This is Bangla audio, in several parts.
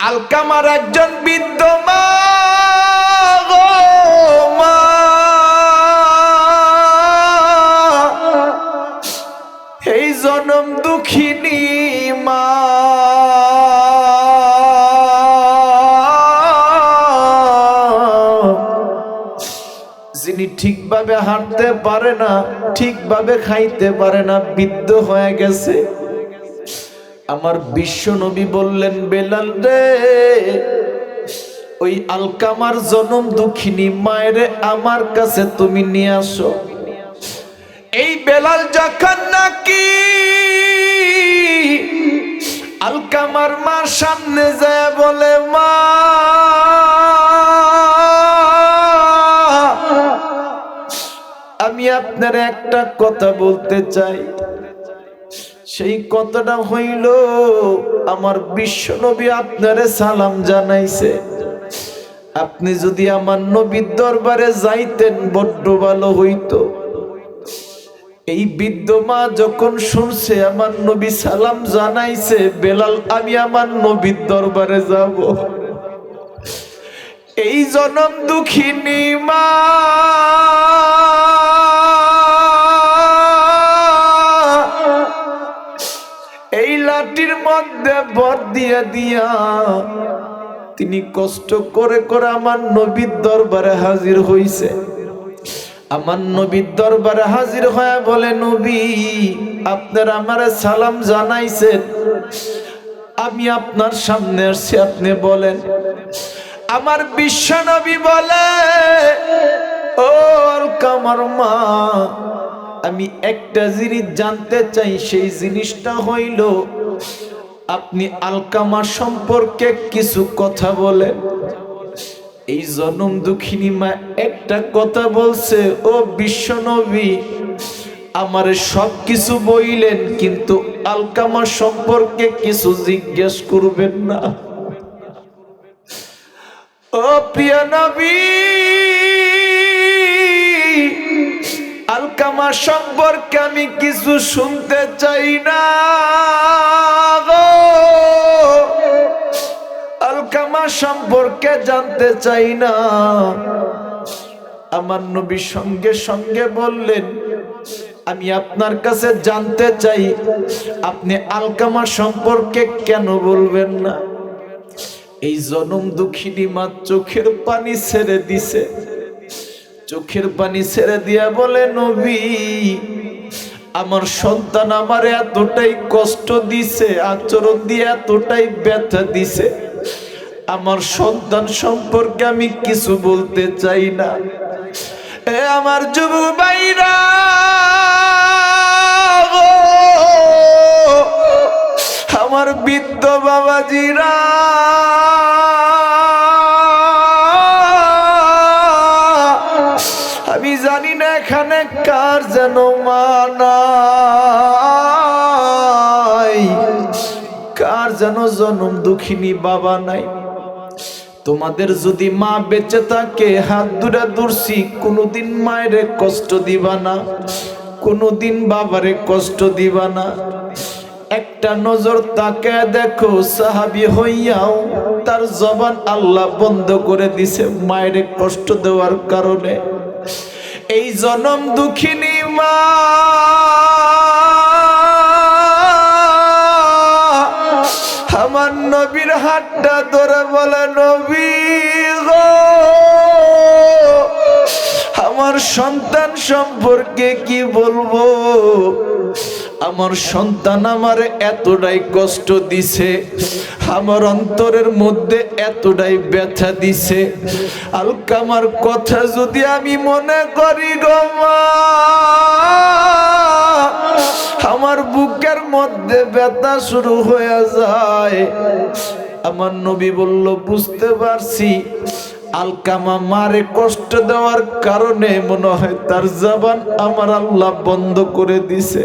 আলকামার একজন বৃদ্ধ মা গো মা, এই জনম দুঃখিনী মা, যিনি ঠিকভাবে হাঁটতে পারে না, ঠিকভাবে খাইতে পারে না, বৃদ্ধ হয়ে গেছে। আমার বিশ্ব নবী বললেন, বেলাল রে, ওই আলকামার জনম দুঃখিনী মায়ের আমার কাছে তুমি নিয়ে আসো। এই বেলাল যখন নাকি আলকামার মার সামনে যায় বলে, মা আমি আপনার একটা কথা বলতে চাই। সেই কথাটা হইল, আমার বিশ্ব নবী আপনারে সালাম জানাইছে, আপনি যদি আমার নবীর দরবারে যাইতেন বড্ড ভালো হইতো। এই বৃদ্ধ মা যখন শুনছে আমার নবী সালাম জানাইছে, বেলাল আমি আমার নবীর দরবারে যাব। এই জনম দুঃখিনী মা এই লাঠির মধ্যে ভর দিয়া দিয়া তিনি কষ্ট করে করে আমার নবীর দরবারে হাজির হইছে। আমার নবীর দরবারে হাজির হয়ে বলে, নবী আপনার আমারে সালাম জানাইছেন, আমি আপনার সামনে আসছি, আপনি বলেন। আমার বিশ্ব নবী বলে, ও আলকামার মা, আমি একটা জিনিস জানতে চাই, সেই জিনিসটা হইল আপনি আলকামা সম্পর্কে কিছু কথা বলেন। এই জনম দুঃখিনী মা একটা কথা বলছে, ও বিশ্ব নবী আমারে সব কিছু বইলেন, কিন্তু আলকামা সম্পর্কে কিছু জিজ্ঞেস করবেন না। ও প্রিয় নবী, আলকামা সম্পর্কে আমি কিছু শুনতে চাই না গো, আলকামা সম্পর্কে জানতে চাই না। আমার নবী সঙ্গে সঙ্গে বললেন, আমি আপনার কাছে জানতে চাই, আপনি আলকামা সম্পর্কে কেন বলবেন না? এই জনম দুঃখিনী মা চোখের পানি ছেড়ে দিছে, চোখের পানি ছেড়ে দিয়া বলে, নবী আমার সন্তান আমার এতটাই কষ্ট দিছে, আচরণ দিয়ে এতটাই ব্যথা দিছে, আমার সন্তান সম্পর্কে আমি কিছু বলতে চাই না। এ আমার যুবক ভাইরা, আমার বৃদ্ধ বাবাজিরা, আমি জানি না এখানে কার যেন মা নাই, কার যেন জনম দুঃখিনী বাবা নাই। তোমাদের যদি মা বেঁচে থাকে, হাত দুরা ধরছি, কোনোদিন মায়েরে কষ্ট দিবা না, কোনোদিন বাবারে কষ্ট দিবা না। একটা নজর তাকায় দেখো, সাহাবী হইয়াও তার জবান আল্লাহ বন্ধ করে দিছে মায়েরে কষ্ট দেওয়ার কারণে। এই জনম দুঃখিনী মা আমার নবীর হাতটা ধরে বলে, নবী গো আমার সন্তান সম্পর্কে কি বলবো? আমার সন্তান আমার এতটাই কষ্ট দিছে, আমার অন্তরের মধ্যে এতটাই ব্যথা দিছে, আলকামার কথা যদি আমি মনে করি গো মা, আমার বুকের মধ্যে ব্যথা শুরু হয়ে যায়। আমার নবী বলল, বুঝতে পারছি আলকামা মারে কষ্ট দেওয়ার কারণে মনে হয় তার জবান আমার আল্লাহ বন্ধ করে দিছে।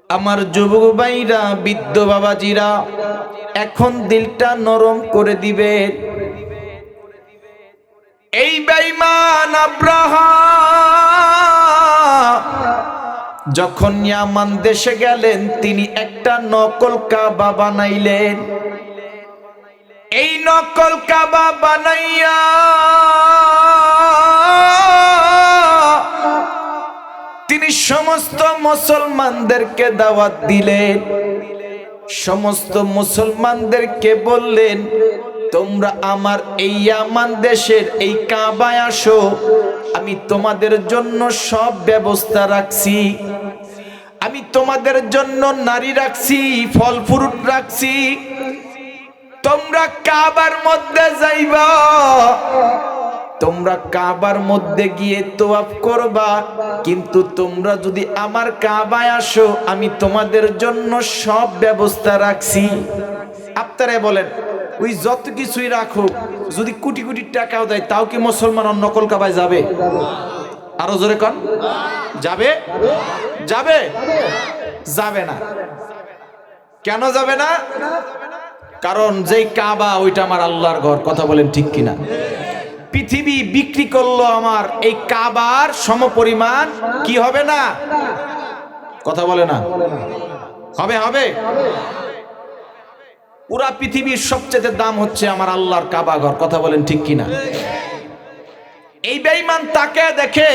আমার যুবক ভাইরা, বৃদ্ধ বাবাজিরা, এখন দিলটা নরম করে দিবে। এই বেঈমান আব্রাহা যখন ইয়ামান দেশে গেলেন, তিনি একটা নকল কাবা বানাইলেন। এই নকল কাবা বানাইয়া তিনি সমস্ত মুসলমানদেরকে দাওয়াত দিলেন, সমস্ত মুসলমানদেরকে বললেন তোমরা আমার এই ইয়ামান দেশের এই কাবায় আসো, আমি তোমাদের জন্য সব ব্যবস্থা রাখছি, আমি তোমাদের জন্য নারী রাখছি, ফল ফ্রুট রাখছি, তোমরা কাবার মধ্যে যাইবা, তোমরা কাবার মধ্যে গিয়ে তোয়াফ করবা, কিন্তু তোমরা যদি আমার কাবায় আসো আমি তোমাদের জন্য সব ব্যবস্থা রাখছি। আপনারা বলেন ওই যত কিছুই রাখো, যদি কোটি কোটি টাকাও দেয় তাও কি মুসলমান নকল কাবায় যাবে? আরো জোরে কন, যাবে? যাবে? যাবে না। কেন যাবে না? কারণ যেই কাবা ওইটা আমার আল্লাহর ঘর। কথা বলেন ঠিক কিনা? পৃথিবী বিক্রি করলো আমার এই কাবার সমপরিমাণ কি হবে না? কথা বলে না? হবে? হবে? পুরা পৃথিবীর সবচেয়ে দাম হচ্ছে আমার আল্লাহর কাবা ঘর। কথা বলেন ঠিক কিনা? এই বেঈমান তাকে দেখে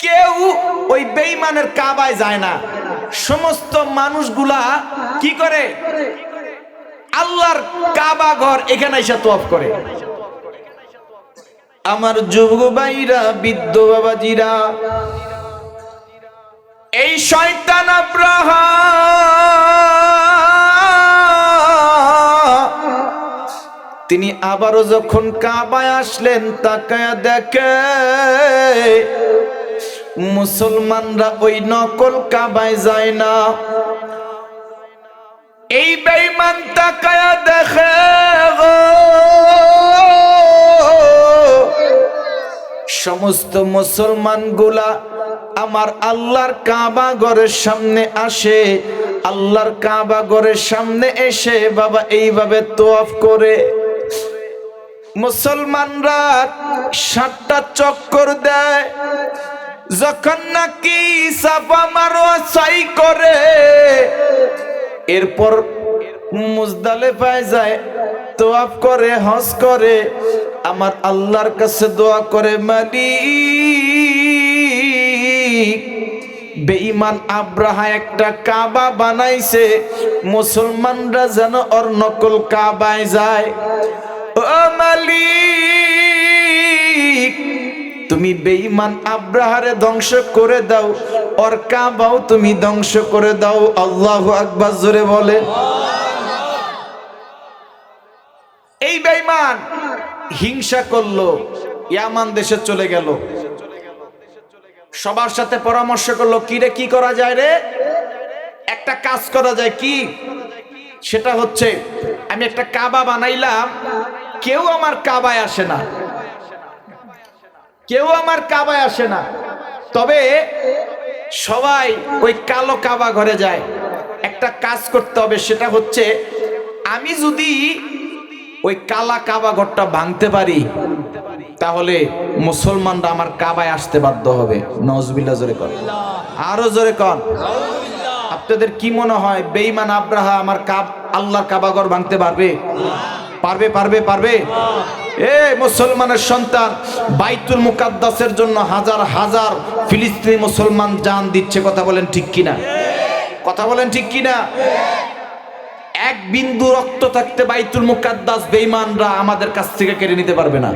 কেউ ওই বেঈমানের কাবায় যায় না। সমস্ত মানুষগুলা কি করে? আল্লাহর কাবা ঘর এখানে এসে তওয়াফ করে। আমার যুবক ভাইরা, বৃদ্ধ বাবাজিরা, এই শয়তান আব্রাহা তিনি আবারও যখন কাবায় আসলেন, তাকায়া দেখে মুসলমানরা ওই নকল কাবায় যায় না। এই বেঈমান তাকায়া দেখে সমস্ত মুসলমানগুলা আমার আল্লাহর কাবা ঘরের সামনে আসে, আল্লাহর কাবা ঘরের সামনে এসে বাবা এইভাবে তওয়াফ করে। মুসলমানরা 7টা চক্কর দেয়, যখন নাকি সাফা মারওয়া সাই করে, এরপর মুজদালিফায় যায়, তওয়াফ করে, হজ করে, আমার আল্লাহর কাছে দোয়া করে, মালিক বেঈমান আব্রাহা একটা কাবা বানাইছে, মুসলমানরা যেন ওর নকল কাবায় যায়। ও মালিক তুমি বেঈমান আব্রাহারে ধ্বংস করে দাও, ওর কাবাও তুমি ধ্বংস করে দাও। আল্লাহু আকবার, জোরে বলে। এই বেঈমান হিংসা করলো, ইয়ামান দেশে চলে গেল, সবার সাথে পরামর্শ করলো, কি রে কি করা যায় রে? একটা কাজ করা যায়। কি? সেটা হচ্ছে আমি একটা কাবা বানাইলাম, কেউ আমার কাবায় আসে না, কেউ আমার কাবায় আসে না, তবে সবাই ওই কালো কাবা ঘরে যায়। একটা কাজ করতে হবে, সেটা হচ্ছে আমি যদি ওই কালা কাবা ঘরটা ভাঙতে পারি, তাহলে মুসলমানরা আমার কাবায় আসতে বাধ্য হবে। নাউজুবিল্লাহ, জোরে কর, আরো জোরে কর। আপনাদের কি মনে হয় বেঈমান আব্রাহা আমার আল্লাহর কাবা ঘর ভাঙতে পারবে? পারবে? পারবে? পারবে? এ মুসলমানের সন্তান, বাইতুল মুকাদ্দাসের জন্য হাজার হাজার ফিলিস্তিনি মুসলমান জান দিচ্ছে। কথা বলেন ঠিক কিনা? কথা বলেন ঠিক কিনা? এক বিন্দু রক্ত থাকতে বাইতুল মুকাদ্দাস বেঈমানরা আমাদের কাছ থেকে কেড়ে নিতে পারবে না।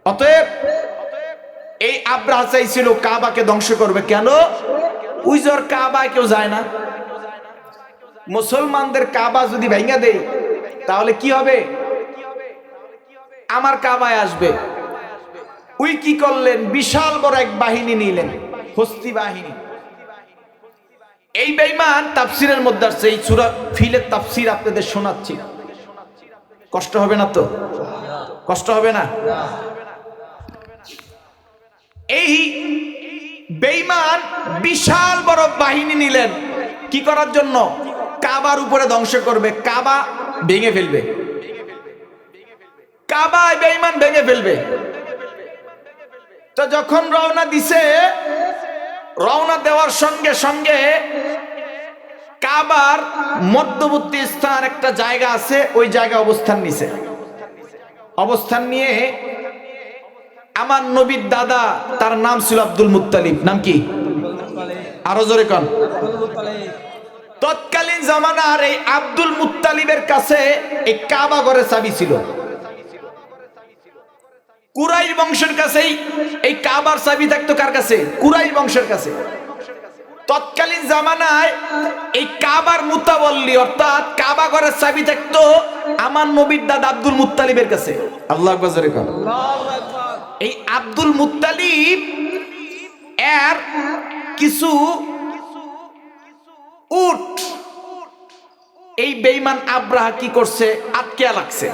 অতএব এই আব্রাহা চাইছিল কাবাকে ধ্বংস করবে। কেন? উইজর কাবায় কেউ যায় না। মুসলমানদের কাবা যদি ভেঙে দেই তাহলে কি হবে? আমার কাবায় আসবে। উই কি করলেন? বিশাল বড় এক বাহিনী নিলেন, হস্তি বাহিনী। এই বেঈমান তাফসিরের মধ্যে আছে, এই সূরা ফিলের তাফসির আপনাদের শোনাচ্ছি, কষ্ট হবে না তো? কষ্ট হবে না? এই বেঈমান বিশাল বড় বাহিনী নিলেন, কি করার জন্য? কাবার উপরে ধ্বংস করবে, কাবা ভেঙে ফেলবে, কাবায় বেঈমান ভেঙে ফেলবে। তো যখন রওনা দিছে, রওনা দেওয়ার সঙ্গে সঙ্গে কাবার মধ্যবর্তী স্থান একটা জায়গা আছে, ওই জায়গা অবস্থান নিছে। অবস্থান নিয়ে আমার নবীর দাদা, তার নাম ছিল আব্দুল মুত্তালিব। নাম কি? আরো জোরে কন। তৎকালীন জামানার এই আব্দুল মুত্তালিবের কাছে এই কাবা ঘরের চাবি ছিল। কুরাইশ বংশের কাছেই এই কাবার চাবি থাকতো। কার কাছে? কুরাইশ বংশের কাছে। তৎকালীন জামানায় এই কাবার মুতাওয়াল্লি অর্থাৎ কাবা ঘরের চাবি থাকতো আমার নবীর দাদা আব্দুল মুত্তালিবের কাছে। আল্লাহু আকবার জোরে কন। এই আব্দুল মুত্তালিব এর কিছু উট এই বেঈমান আব্রাহা কি করছে? আটকে লাগছে।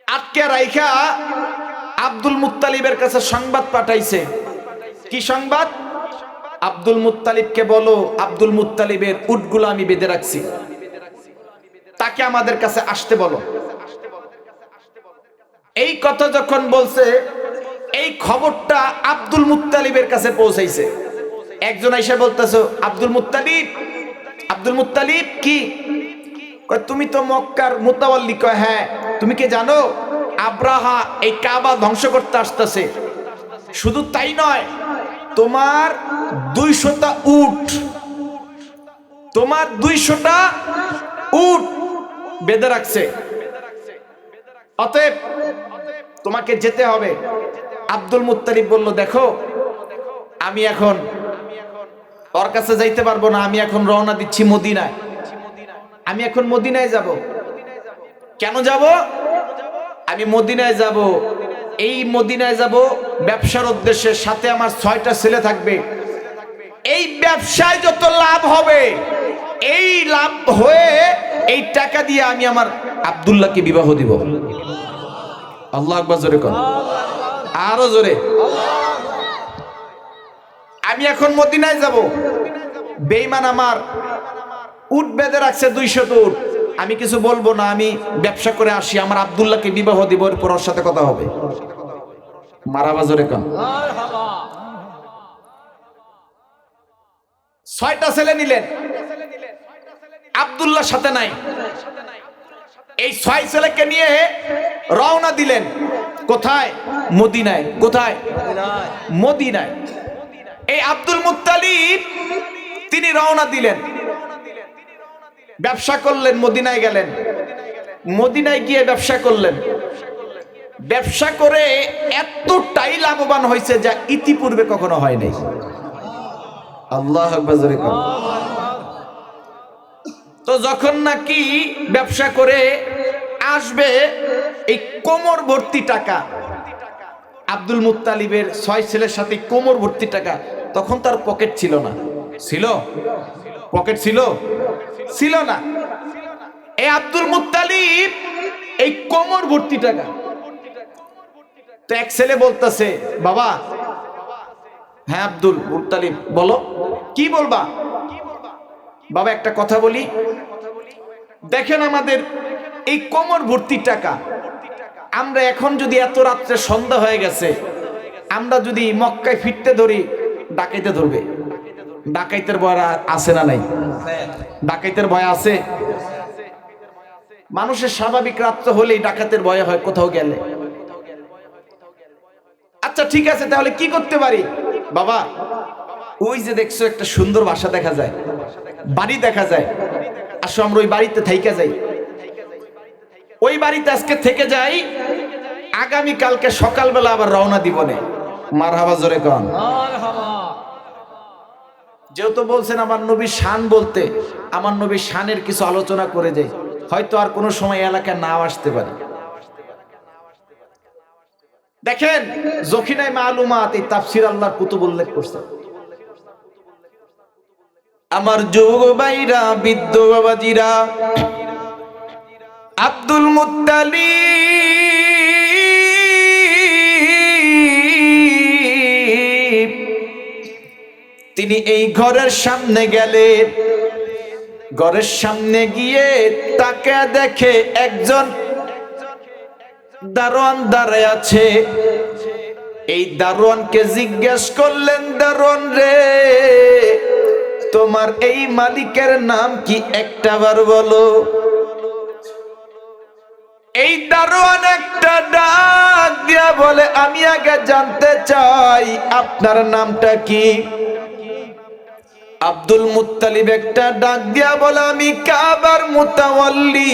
আটকে রাইখা আব্দুল মুত্তালিবের কাছে সংবাদ পাঠাইছে। কি সংবাদ? আব্দুল মুত্তালিবকে বলো আব্দুল মুত্তালিবের উটগুলো আমি বেঁধে রাখছি, তাকে আমাদের কাছে আসতে বলো। এই কথা যখন বলছে, এই খবরটা আব্দুল মুত্তালিবের কাছে পৌঁছাইছে। একজন এসে বলতেছে, আব্দুল মুত্তালিব, আব্দুল মুত্তালিব কি? কয় তুমি তো মক্কার মুতাওয়াল্লি। কয় হ্যাঁ। তুমি কি জানো আব্রাহা এই কাবা ধ্বংস করতে আসতেছে? শুধু তাই নয়, তোমার 200টা উট, তোমার 200টা উট বেঁধে রাখছে, অতএব তোমাকে যেতে হবে। আব্দুল মুত্তালিব বলল, দেখো আমি এখন ওর কাছে যাইতে পারবো না, আমি এখন রওনা দিচ্ছি মদিনায়। আমি এখন মদিনায় যাব। কেন যাব? আমি মদিনায় যাব, এই মদিনায় যাব ব্যবসার উদ্দেশ্যে, সাথে আমার 6টা ছেলে থাকবে। এই ব্যবসায় যত লাভ হবে, এই লাভ হয়ে এই টাকা দিয়ে আমি আমার আব্দুল্লাহকে বিবাহ দিব। আল্লাহু আকবার জোরে কর, আরো জোরে। আমি এখন মদিনায় যাব, বেঈমান আমার উট বেঁধে রাখছে 200 উট। আমি কিছু বলবো না, আমি ব্যবসা করে আসি, আমার আব্দুল্লাহকে বিবাহ দিব, এরপর ওর সাথে কথা হবে। মারহাবা জোরে কন। 6টা ছেলে নিলেন, আব্দুল্লাহর সাথে নাই। এই 6 ছেলেকে নিয়ে রওনা দিলেন কোথায়? মদিনায়। কোথায়? মদিনায়। এই আব্দুল মুত্তালিব তিনি রওনা দিলেন, ব্যবসা করলেন, মদিনায় গেলেন। মদিনায় গিয়ে ব্যবসা করলেন। ব্যবসা করে এতটাই লাভবান হয়েছে যা ইতিপূর্বে কখনো হয় নাই। আল্লাহু আকবার জোরে কর। তো যখন নাকি ব্যবসা করে আসবে এই কোমর ভর্তি টাকা, আব্দুল মুত্তালিবের 6 ছেলের সাথে কোমর ভর্তি টাকা, তখন তার পকেট ছিল না। ছিল? পকেট ছিল? ছিল না। এই আব্দুল মুত্তালিব এই কোমর ভর্তি টাকা। তো এক ছেলে বলতেছে, বাবা। হ্যাঁ আব্দুল মুত্তালিব, বলো। কি বলবা? বাবা একটা কথা বলি, দেখেন আমাদের এই কোমর ভর্তি টাকা, আমরা এখন যদি এত রাত্রে সন্ধ্যা হয়ে গেছে, আমরা যদি মক্কায় ফিরতে ধরি, ডাকাইতে ধরবে। ডাকাইতের ভয় আছে না নাই? ডাকাইতের ভয় আছে। মানুষের স্বাভাবিক রাত্রে হলেই ডাকাতের ভয় হয় কোথাও গেলে। আচ্ছা ঠিক আছে, তাহলে কি করতে পারি? বাবা ওই যে দেখছো একটা সুন্দর বাসা দেখা যায়, বাড়ি দেখা যায়, আসো আমরা ওই বাড়িতে থাইকা যাই। ওই বাড়িতে আজকে থেকে যাই, আগামী কালকে সকালবেলা আবার রওনা দিব নে। মারহাবা জোরে কন। যেহেতু বলছেন আমার নবীর শান বলতে, আমার নবীর শানের কিছু আলোচনা করে যাই, হয়তো আর কোনো সময় এলাকায় নাও আসতে পারে। দেখেন জখিনায় মালুমাত এই তাফসীর আল্লাহর কুতুব উল্লেখ করছে। আমার যুবক ভাইরা, বৃদ্ধ বাবাজিরা, আব্দুল মুত্তালিব তিনি এই ঘরের সামনে গেলেন। ঘরের সামনে গিয়ে তাকে দেখে একজন দারোয়ান দাঁড়ায় আছে। এই দারোয়ানকে জিজ্ঞেস করলেন, দারোয়ান রে তোমার এই মালিকের নাম কি একটাবার বলো। এই দারোয়ান একটা ডাক দিয়া বলে, আমি আগে জানতে চাই আপনার নামটা কি। আব্দুল মুত্তালিব একটা ডাক দিয়া বলে, আমি কাবার মুতাওয়াল্লি,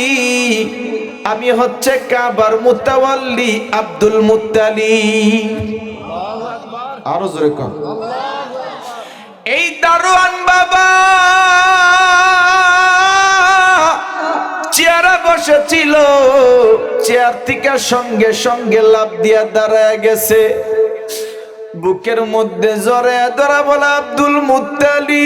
আমি হচ্ছে কাবার মুতাওয়াল্লি আব্দুল মুত্তালিব। আরো জোরে কর। এই দারোয়ান বাবা চেয়ারে বসেছিল, চেয়ার থেকে সঙ্গে সঙ্গে লাফ দিয়া দাঁড়ায় গেছে, বুকের মধ্যে জড়ে ধরা বলে, আব্দুল মুত্তালিব,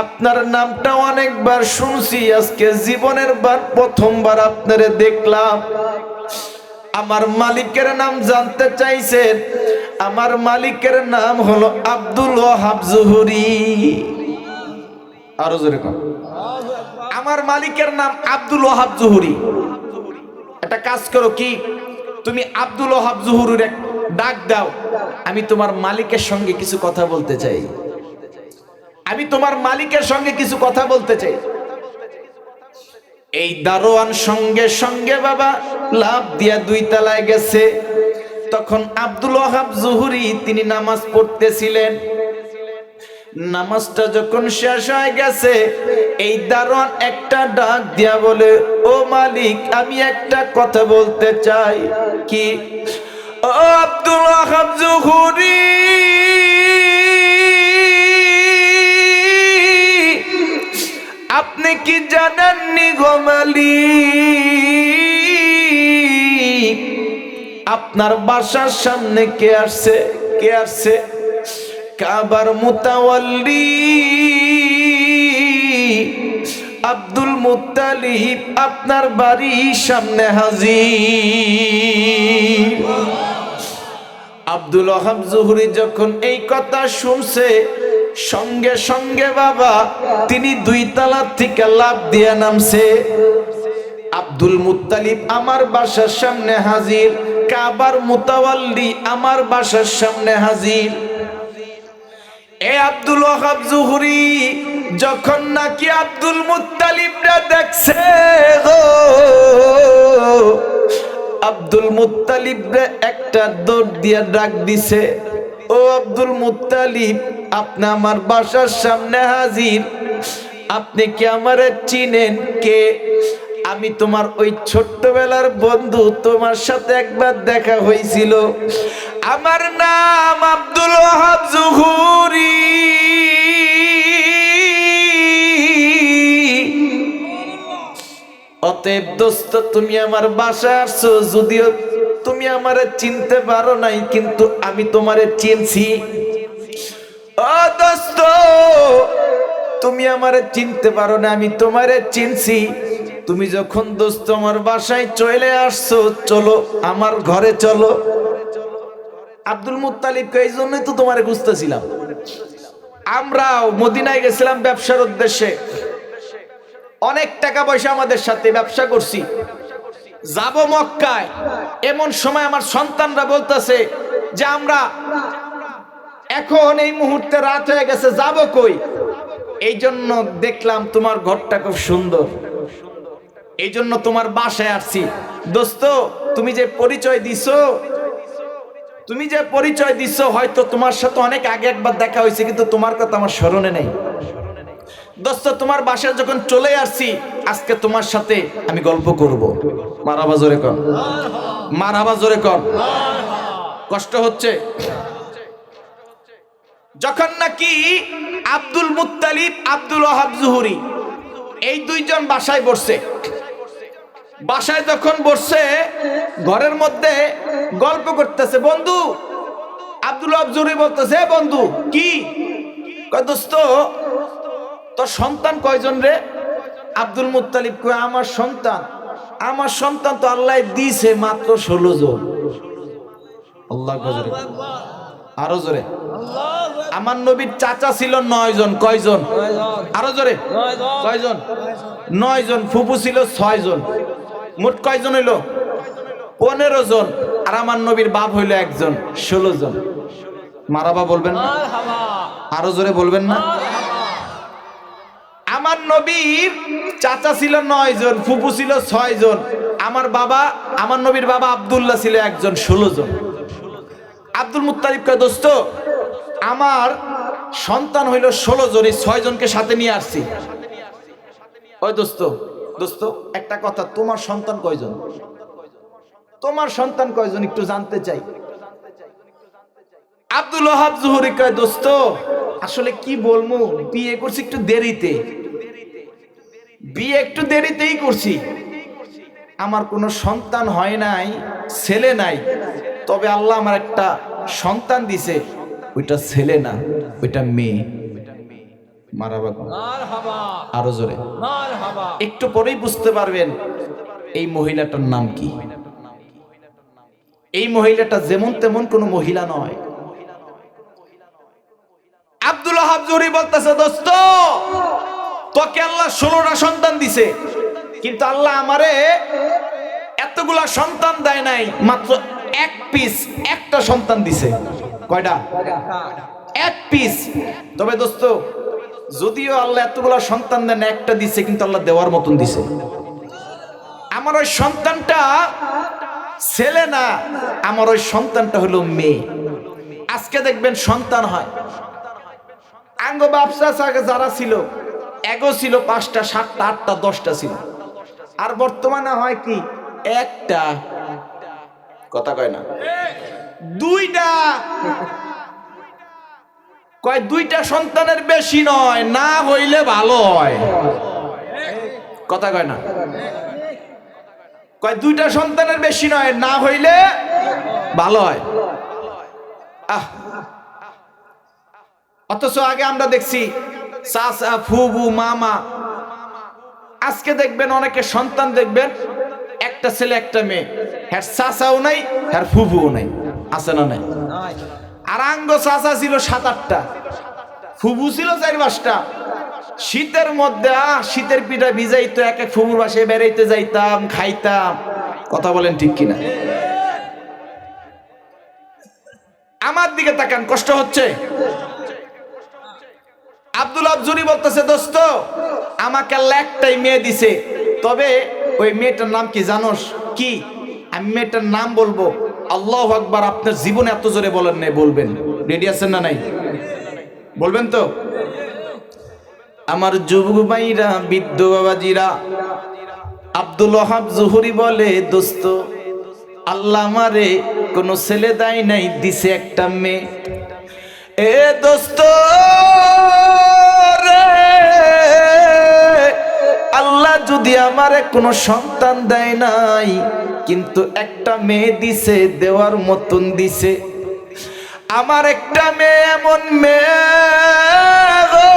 আপনার নামটা অনেকবার শুনছি, আজকে জীবনের প্রথমবার আপনারে দেখলাম। আমার মালিকের নাম জানতে চাইছেন? আমার মালিকের নাম হলো আব্দুল ওয়াহাব জুহুরি। আরো জোরে কর। আমার মালিকের নাম আব্দুল ওয়াহাব জুহুরি। একটা কাজ করো, কি তুমি আব্দুল ওয়াহাব জুহুরির এক ডাক দাও, আমি তোমার মালিকের সঙ্গে কিছু কথা বলতে চাই, আমি তোমার মালিকের সঙ্গে কিছু কথা বলতে চাই। এই দারোয়ান সঙ্গে সঙ্গে বাবা লাফ দিয়া 2 তলায় গেছে। তখন আব্দুল ওয়াহাব জুহুরি তিনি নামাজ পড়তেছিলেন। নামাজটা যখন শেষ হয়ে গেছে, এই দারোয়ান একটা ডাক দিয়া বলে, ও মালিক, আমি একটা কথা বলতে চাই। কি? ও আব্দুল ওয়াহাব জুহুরি, আপনি কি জানেননি গো মালিক, আপনার বাসার সামনে কে আসছে? কে আসছে? কাবার মুতাওয়াল্লি আব্দুল মুত্তালিব আপনার বাড়ির সামনে হাজির। আব্দুল ওয়াহাব জুহুরি যখন এই কথা শুনছে, সঙ্গে সঙ্গে বাবা তিনি 2 তলা থেকে লাফ দিয়ে নামছে। আব্দুল মুত্তালিব আমার বাসার সামনে হাজির, কাবার মুতাওয়াল্লি আমার বাসার সামনে হাজির। এ আব্দুল ওয়াহাব জুহুরি যখন নাকি আব্দুল মুত্তালিবরা দেখছে গো, আব্দুল মুত্তালিবরে একটা দৌড় দিয়ে ডাক দিছে, ও আব্দুল মুত্তালিব, আপনি আমার বাসার সামনে হাজির, আপনি কি আমারে চিনেন? কে? আমি তোমার ওই ছোট্টবেলার বন্ধু, তোমার সাথে একবার দেখা হয়েছিল, আমার নাম আব্দুল ওয়াহাব জুহুরি। অতএব দোস্ত, তুমি আমার বাসায় আসছো, যদিও তুমি আমারে চিনতে পারো নাই, কিন্তু আমি তোমারে চিনছি। ও দোস্ত, তুমি আমারে চিনতে পারো না, আমি তোমারে চিনছি। তুমি যখন দোস্ত আমার বাসায় চলে আসছো, চলো আমার ঘরে চলো। আব্দুল মুত্তালিবকে এই জন্যই তো তোমারে খুঁজতেছিলাম। আমরাও মদিনায় গেছিলাম ব্যবসার উদ্দেশ্যে, অনেক টাকা পয়সা আমাদের সাথে ব্যবসা করছি, যাব মক্কায়। এমন সময় আমার সন্তানরা বলতেছে যে আমরা এখন এই মুহূর্তে রাত হয়ে গেছে, যাব কই? এই জন্য দেখলাম তোমার ঘরটা খুব সুন্দর, এই জন্য তোমার বাসায় আসছি। দোস্ত, তুমি যে পরিচয় দিছো, হয়তো তোমার সাথে অনেক আগে একবার দেখা হয়েছে, কিন্তু তোমার কথা আমার স্মরণে নেই। দোস্ত, তোমার বাসায় যখন চলে আসছি, আজকে তোমার সাথে আমি গল্প করব। মারহাবা জোরে কর, মারহাবা জোরে কর। কষ্ট হচ্ছে? যখন নাকি আব্দুল মুত্তালিব, আব্দুল ওয়াহাব জুহুরি এই 2 জন বাসায় বসছে, বাসায় যখন বসছে, ঘরের মধ্যে গল্প করতেছে। বন্ধু আব্দুল ওয়াহাব জুহুরি বলতেছে, বন্ধু কি? কয়, দোস্ত তোর সন্তান কয়জন রে? আব্দুল মুত্তালিব কয়, আমার সন্তান তো আল্লাহ দিয়েছে মাত্র 16 জন। আল্লাহ গজরে, আরো জোরে। আমার নবীর চাচা ছিল 9 জন। কয়জন? আরো জোরে। কয়জন? 9 জন। ফুফু ছিল 6 জন। মোট কয়জন হইল? 15 জন। আর আমার নবীর বাপ হইল 1 জন, 16 জন। মারাবা বলবেন না? আরো জোরে বলবেন না? আমার নবীর চাচা ছিল 9 জন, ফুফু ছিল 6 জন। আমার নবীর বাবা আব্দুল্লাহ ছিল একজন, 16 জন। আব্দুল মুত্তালিব কয়, দোস্ত আমার সন্তান হইল 16 জন, 6 জনকে সাথে নিয়ে আসছি। ওই দোস্ত একটা কথা, তোমার সন্তান কয়জন? তোমার সন্তান কয়জন একটু জানতে চাই। আব্দুল ওয়াহাব জুহরি কয়, দোস্ত আসলে কি বলবো, বিয়ে করছি একটু দেরিতে, বিয়ে একটু দেরিতেই করছি। আমার কোনো সন্তান হয় নাই, ছেলে নাই, তবে আল্লাহ আমার একটা সন্তান দিছে, ওইটা ছেলে না, ওইটা মেয়ে। মারহাবা, আরো জোরে। একটু পরেই বুঝতে পারবেন এই মহিলাটার নাম কি। এই মহিলাটা যেমন তেমন কোনো মহিলা নয়। আব্দুল ওয়াহাব জুহরি বলতেছে, দোস্ত তোকে আল্লাহ 16টা সন্তান দিছে, কিন্তু আল্লাহ আমারে এতগুলা সন্তান দেয় নাই, মাত্র একটা সন্তান দিছে। কয়টা? এক পিস। তবে দোস্ত যদিও আল্লাহ এতগুলা সন্তান দেন, একটা দিছে, কিন্তু আল্লাহ দেওয়ার মতন দিছে। আমার ওই সন্তানটা ছেলে না, আমার ওই সন্তানটা হলো মেয়ে। আজকে দেখবেন সন্তান হয়, আঙ্গ ব্যবসা যারা ছিল, এগো ছিল 5টা 7টা 8টা 10টা ছিল, আর বর্তমানে হয় কি একটা, কথা কয় না, 2টা। কয় 2টা সন্তানের বেশি নয়, না হইলে ভালো হয়, কথা কয় না। কয় 2টা সন্তানের বেশি নয়, না হইলে ভালো হয়। অথচ আগে আমরা দেখছি চাচা, ফুবু, মামা। আজকে দেখবেন অনেকে সন্তান দেখবেন একটা ছেলে একটা মেয়ে, হ্যাঁ চাচাও নাই, হ্যাঁ ফুবুও নাই, আছে না নাই? আর আঙ্গ চাচা ছিল 7-8টা, ফুবু ছিল 4-5টা। শীতের মধ্যে শীতের পিঠা ভিজাইতো, এক এক ফুবুর বাসায় বেড়াইতে যাইতাম, খাইতাম। কথা বলেন ঠিক কিনা? আমার দিকে তাকান, কষ্ট হচ্ছে? আব্দুল ওয়াহাব জুহরি বলতেছে, দোস্ত আমাকে আল্লাহ একটাই মেয়ে দিছে, তবে ওই মেয়েটার নাম কি জানোস? কি? আমি মেয়েটার নাম বলবো, আল্লাহু আকবার। আপনার জীবনে এত জোরে বলেন নাই, বলবেন। রেডি আছেন না নাই? বলবেন তো? আমার যুবক ভাইরা, বৃদ্ধ বাবাজিরা, আব্দুল ওয়াহাব জুহরি বলে, দোস্ত আল্লাহ আমারে কোনো ছেলে দেয় নাই, দিছে একটা মেয়ে। এ দোস্ত রে, আল্লাহ যদি আমারে কোনো সন্তান দেয় নাই, কিন্তু একটা মেয়ে দিছে, দেওয়ার মতন দিছে। আমার একটা মেয়ে, এমন মেয়ে গো,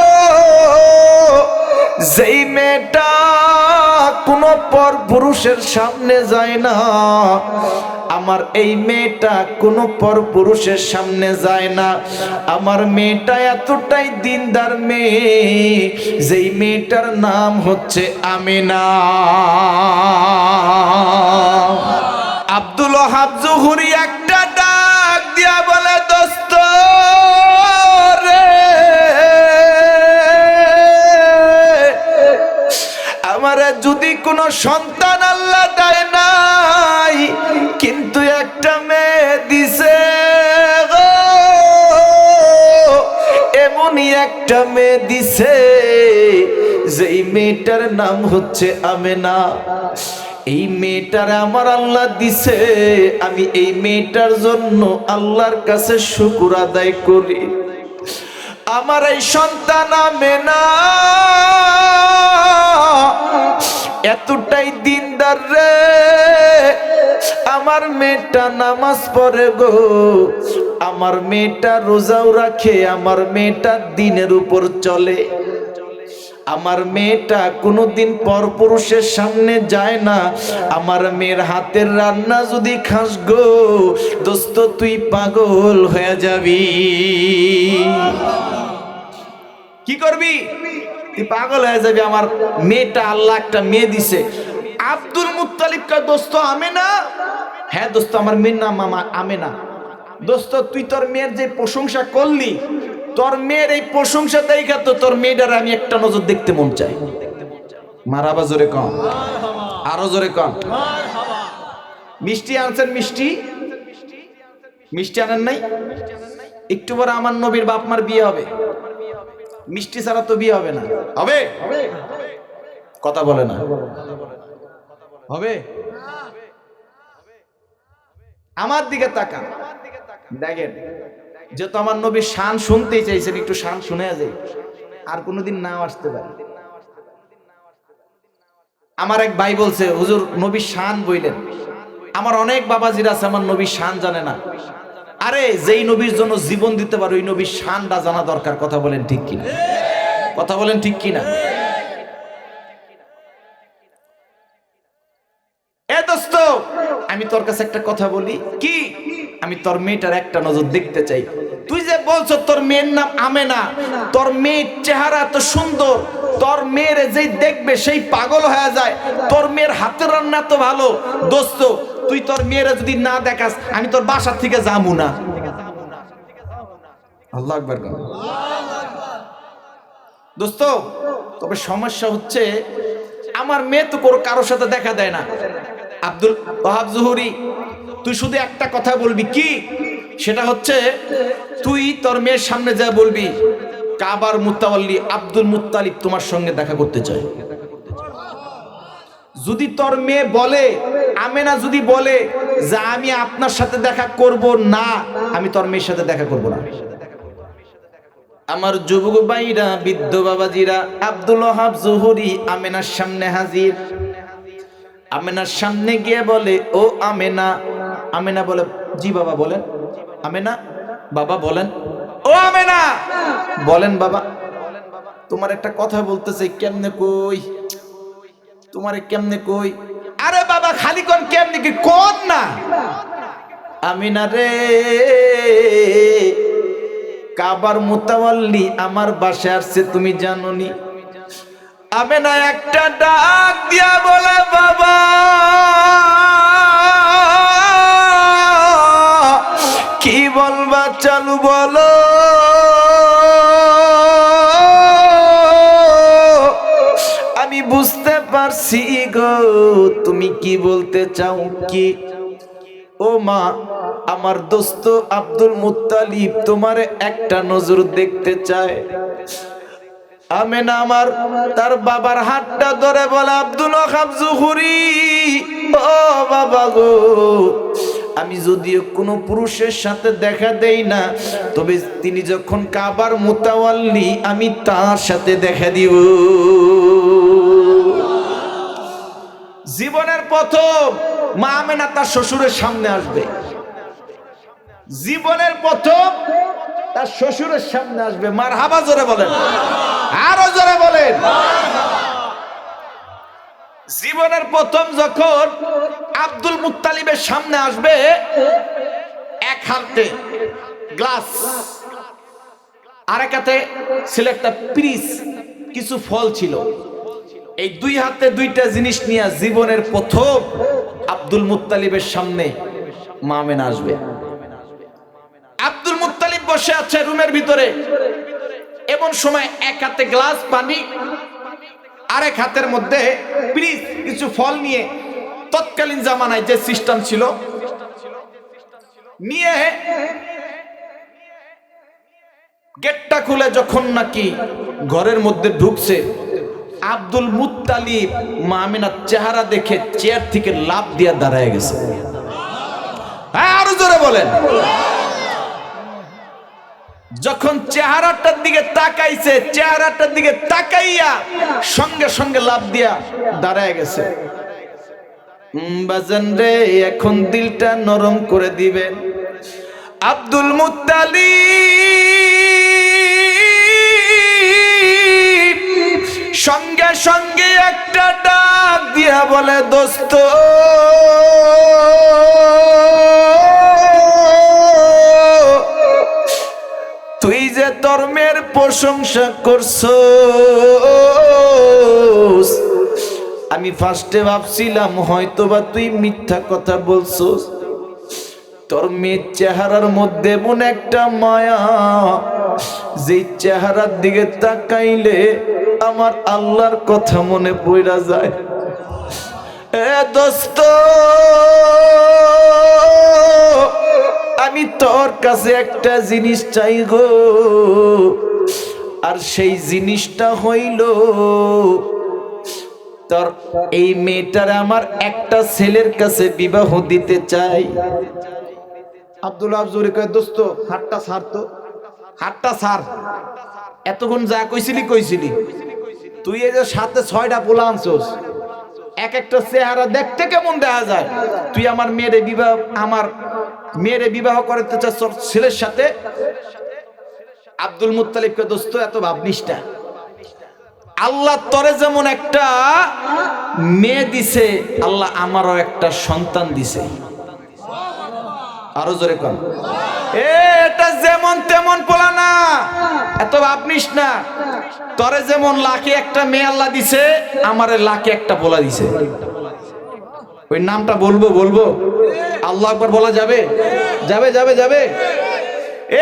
যেই মেয়েটা কোনো পর পুরুষের সামনে যায় না। আমার এই মেয়েটা কোনো পর পুরুষের সামনে যায় না। আমার মেয়েটা এতটাই দিনদার মেয়ে, যেই মেয়েটার নাম হচ্ছে আমিনা। আব্দুল ওয়াহাব জুহরি একটা ডাক দিয়া বলে, দোস্ত রে, আমারে যদি কোনো সন্তান আল্লাহ দেয় নাই, কিন্তু একটা মেয়ে দিছে গো, এমনই একটা মেয়ে দিছে, যেই মেয়েটার নাম হচ্ছে আমিনা। এই মেয়েটার আমার আল্লাহ দিছে, আমি এই মেয়েটার জন্য আল্লাহর কাছে শুকর আদায় করি। আমার এই সন্তান আমিনা এতটাই দিনদার রে, আমার মেয়েটা নামাজ পড়ে গো, আমার মেয়েটা রোজাও রাখে, আমার মেয়েটা দিনের উপর চলে, আমার মেয়েটা কোনোদিন পরপুরুষের সামনে যায় না। আমার মেয়ের হাতের রান্না যদি খাস গো, দোস্ত তুই পাগল হয়ে যাবি। কি করবি? তুই পাগল হয়ে যাবি। আমার মেয়েটা আল্লাহ একটা মেয়ে দিছে। আব্দুল মুত্তালিব কা দোস্ত আমিনা? হ্যাঁ দোস্ত, আমার মেয়ের নাম মামা আমিনা। দোস্ত তুই তোর মেয়ের যে প্রশংসা করলি, তোর মেয়ের এই প্রশংসা দেখা তো তোর মেয়েটার আমি একটা নজর দেখতে মন চাই। মারাবা জোরে কম, আরো জোরে কম। মিষ্টি আনছেন? মিষ্টি মিষ্টি আনেন নাই? একটু পরে আমার নবীর বাপ মার বিয়ে হবে, মিষ্টি ছাড়া তো বিয়ে হবে না। হবে? কথা বলে না। হবে? আমার দিকে তাকান, দেখেন। যেহেতু আমার নবীর শান শুনতেই চাইছেন, একটু শান শুনে যায়, আর কোনোদিন নাও আসতে পারে। আমার এক ভাই বলছে, হুজুর নবীর শান বইলেন। আমার অনেক বাবাজিরা আছে আমার নবীর শান জানে না। আরে যেই নবীর জন্য জীবন দিতে পারে ওই নবীর শানটা জানা দরকার। কথা বলেন ঠিক কিনা? কথা বলেন ঠিক কিনা? এ দোস্ত, আমি তোর কাছে একটা কথা বলি কি, আমি তোর মেয়েটার একটা নজর দেখতে চাই। তুই যে বলছো তোর মেয়ের নাম আমেনা, তোর মেয়ের চেহারা এত সুন্দর, তোর মেয়ের যেই দেখবে সেই পাগল হয়ে যায়। তোর মেয়ের হাতের রান্না এত ভালো। দোস্ত তুই তোর মেয়েরা যদি না দেখাস আমি তোর বাসার থেকে যাবো না। আল্লাহু আকবার। দোস্ত তবে সমস্যা হচ্ছে আমার মেয়ে তো কারোর সাথে দেখা দেয় না। আব্দুল ওয়াহাব জুহুরি, তুই শুধু একটা কথা বলবি কি, সেটা হচ্ছে তুই তোর মেয়ের সামনে যা বলবি কাবার মুতাওয়াল্লি আব্দুল মুত্তালিব তোমার সঙ্গে দেখা করতে চায়। যদি তোর মেয়ে বলে, আমেনা যদি বলে যে আমি আপনার সাথে দেখা করব না, আমি তোর মেয়ের সাথে দেখা করব না। আমার যুবক ভাইরা, বৃদ্ধ বাবাজিরা, আব্দুল ওয়াহাব জুহুরি আমেনার সামনে হাজির। আমেনার সামনে গিয়ে বলে, ও আমেনা। আমেনা বলে, জি বাবা বলেন। আমেনা, বাবা বলেন। ও আমেনা, বলেন বাবা। তোমার একটা কথা বলতে চাই। কেমনে কই? তোমারে কেমনে কই? আরে বাবা খালি কোন কেমনে কি কোন না। আমিনা রে, কাবার মুতাওয়াল্লি আমার বাসায় আসছে, তুমি জানোনি? আমেনা একটা ডাক দিয়া বলে, বাবা কি বলবা চালু বলো। আমি বুঝতে পারছি গো তুমি কি বলতে চাও কি। ও মা, আমার দোস্ত আব্দুল মুত্তালিব তোমারে একটা নজর দেখতে চায়। আমেনা আমার তার বাবার হাতটা ধরে বলে, আব্দুল ওয়াহাব জুহুরি, ও বাবা গো, আমি যদিও কোনো পুরুষের সাথে দেখা দেই না, তবে তিনি যখন কাবার মুতাওয়াল্লি আমি তার সাথে দেখা দিব। জীবনের প্রথম মা আমেনা তার শ্বশুরের সামনে আসবে। জীবনের প্রথম তার শ্বশুরের সামনে আসবে। মারহাবা জোরে বলেন, আরো জোরে বলেন। জীবনের প্রথম যখন আব্দুল মুত্তালিবের সামনে আসবে, এক হাতে গ্লাস, আরেক হাতে ছিল একটা পিরিচ, কিছু ফল ছিল। এই দুই হাতে দুইটা জিনিস নিয়ে জীবনের প্রথম আব্দুল মুত্তালিবের সামনে মা আমেনা আসবে। আব্দুল মুত্তালিব বসে আছে রুমের ভিতরে। এমন সময় এক হাতে গ্লাস পানি, আরেক হাতের মধ্যে পিরিচ, কিছু ফল নিয়ে, তৎকালীন জামানায় যে সিস্টেম ছিল, নিয়ে গেটটা খুলে যখন নাকি ঘরের মধ্যে ঢুকছে, আব্দুল মুত্তালিব মা আমেনার চেহারা দেখে চেয়ার থেকে লাফ দিয়ে দাঁড়ায় গেছে। হ্যাঁ আরো জোরে বলেন। যখন চেহারাটার দিকে তাকাইছে, চেহারাটার দিকে তাকাইয়া সঙ্গে সঙ্গে লাফ দিয়া দাঁড়ায় গেছে। বাজান রে, এখন দিলটা নরম করে দিবেন। আব্দুল মুত্তালিব সঙ্গে সঙ্গে একটা ডাক দিয়া বলে, দোস্ত তুই যে তোর মেয়ের প্রশংসা করছো, আমি ফার্স্টে ভাবছিলাম হয়তোবা তুই মিথ্যা কথা বলছস। তোর মেয়ের চেহারার মধ্যে এমন একটা মায়া, যে চেহারার দিকে তাকাইলে আমার আল্লাহর কথা মনে পড়া যায়। এ দোস্ত, আমি তোর কাছে একটা জিনিস চাই গো, আর সেই জিনিসটা হইল তোর এই মেয়েটার আমার একটা ছেলের কাছে বিবাহ দিতে চাই। আব্দুল্লাহ জোরে কয়, দোস্ত হাতটা ছাড় তো, হাতটা ছাড়। এতক্ষণ যা কইছিলি তুই এই যে সাথে 6টা পোলা আনছস, এক একটা চেহারা দেখতে কেমন দেখা যায়। তুই আমার মেয়েরে বিবাহ করতে চাস ছেলের সাথে। আব্দুল মুত্তালিবকে, দোস্ত এত ভাবনিস না, আল্লাহ তোরে যেমন একটা মেয়ে দিছে, আল্লাহ আমারও একটা সন্তান দিছে। আরো জোরে কর, এটা যেমন তেমন পোলা না, এত ভাবনিস না। তোরে যেমন লাখে একটা মেয়ে আল্লাহ দিছে, আমারে লাখে একটা পোলা দিছে। ওই নামটা বলবো আল্লাহ আকবার বলা যাবে? যাবে।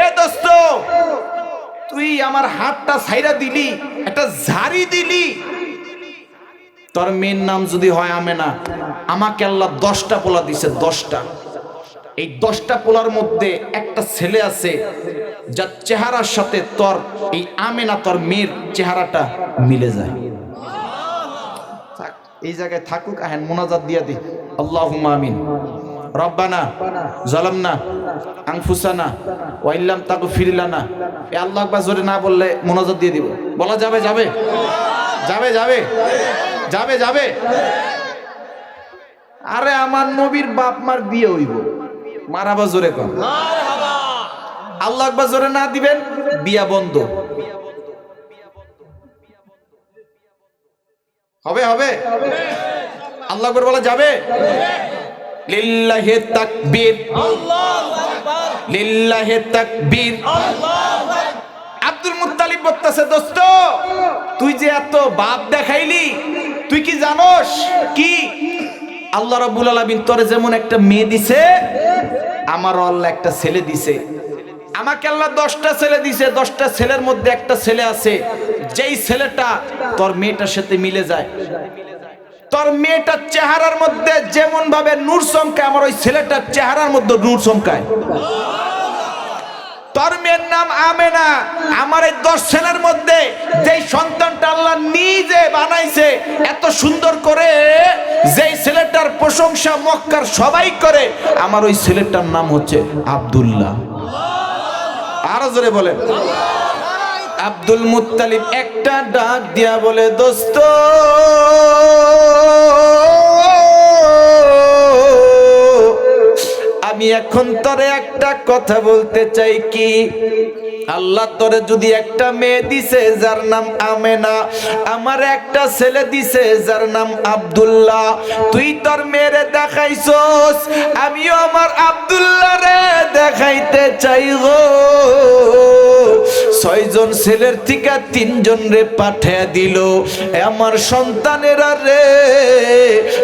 এ দোস্ত, তুই আমার হাতটা ছাইরা দিলি, একটা ঝাড়ি দিলি। তোর মেয়ের নাম যদি হয় আমেনা, আমাকে আল্লাহ 10টা পোলা দিছে, 10টা। এই 10টা পোলার মধ্যে একটা ছেলে আছে যার চেহারার সাথে তোর এই আমেনা, তোর মেয়ের চেহারাটা মিলে যায়। এই জায়গায় থাকুক, আহেন মোনাজাত দিয়া দি। আল্লাহুম্মা আমিন। রব্বানা যালামনা আনফুসানা ওয়া ইল্লাম তাগফির লানা। এই আল্লাহু আকবার জোরে না বললে মোনাজাত দিয়ে দিব। বলা যাবে? আরে আমার নবীর বাপ মার বিয়ে হইব, মারহাবা জোরে কর। আল্লাহু আকবার জোরে না দিবেন, বিয়া বন্ধ হবে। আল্লাহু আকবার বলা যাবে? লিল্লাহি তাকবীর, আল্লাহু আকবার, লিল্লাহি তাকবীর, আল্লাহু আকবার। আব্দুল মুত্তালিব বলতেছে, দোস্ত তুই যে এত বাপ দেখাইলি, তুই কি জানোস কি আল্লাহ রাব্বুল আলামিন তোরে যেমন একটা মেয়ে দিছে, আমারও আল্লাহ একটা ছেলে দিছে। আমাকে আল্লাহ 10টা ছেলে দিছে, 10টা ছেলের মধ্যে একটা ছেলে আছে যেই ছেলেটা তোর মেয়েটার সাথে মিলে যায়। তোর মেয়েটার চেহারার মধ্যে যেমন ভাবে নূর চমকায়, আমার ওই ছেলেটার চেহারার মধ্যে নূর চমকায়। তোর মেয়ের নাম আমেনা, আমার এই 10 ছেলের মধ্যে যেই সন্তানটা আল্লাহ নিজে বানাইছে এত সুন্দর করে, যেই ছেলেটার প্রশংসা মক্কার সবাই করে, আমার ওই ছেলেটার নাম হচ্ছে আব্দুল্লাহ। আরো জোরে বলে। আব্দুল মুত্তালিব একটা ডাক দিয়া বলে, দোস্ত আমি এখন তোরে একটা কথা বলতে চাই, কি আল্লাহ তোরে যদি একটা মেয়ে দিছে যার নাম আমেনা, আমার একটা ছেলে দিছে যার নাম আব্দুল্লাহ, তুই তোর মেয়েরে দেখাইছস, আমিও আমার আব্দুল্লাহ রে দেখাইতে চাই গো। 6 জন ছেলের থেকে 3 জন রে পাঠিয়ে দিল, আমার সন্তানেরা রে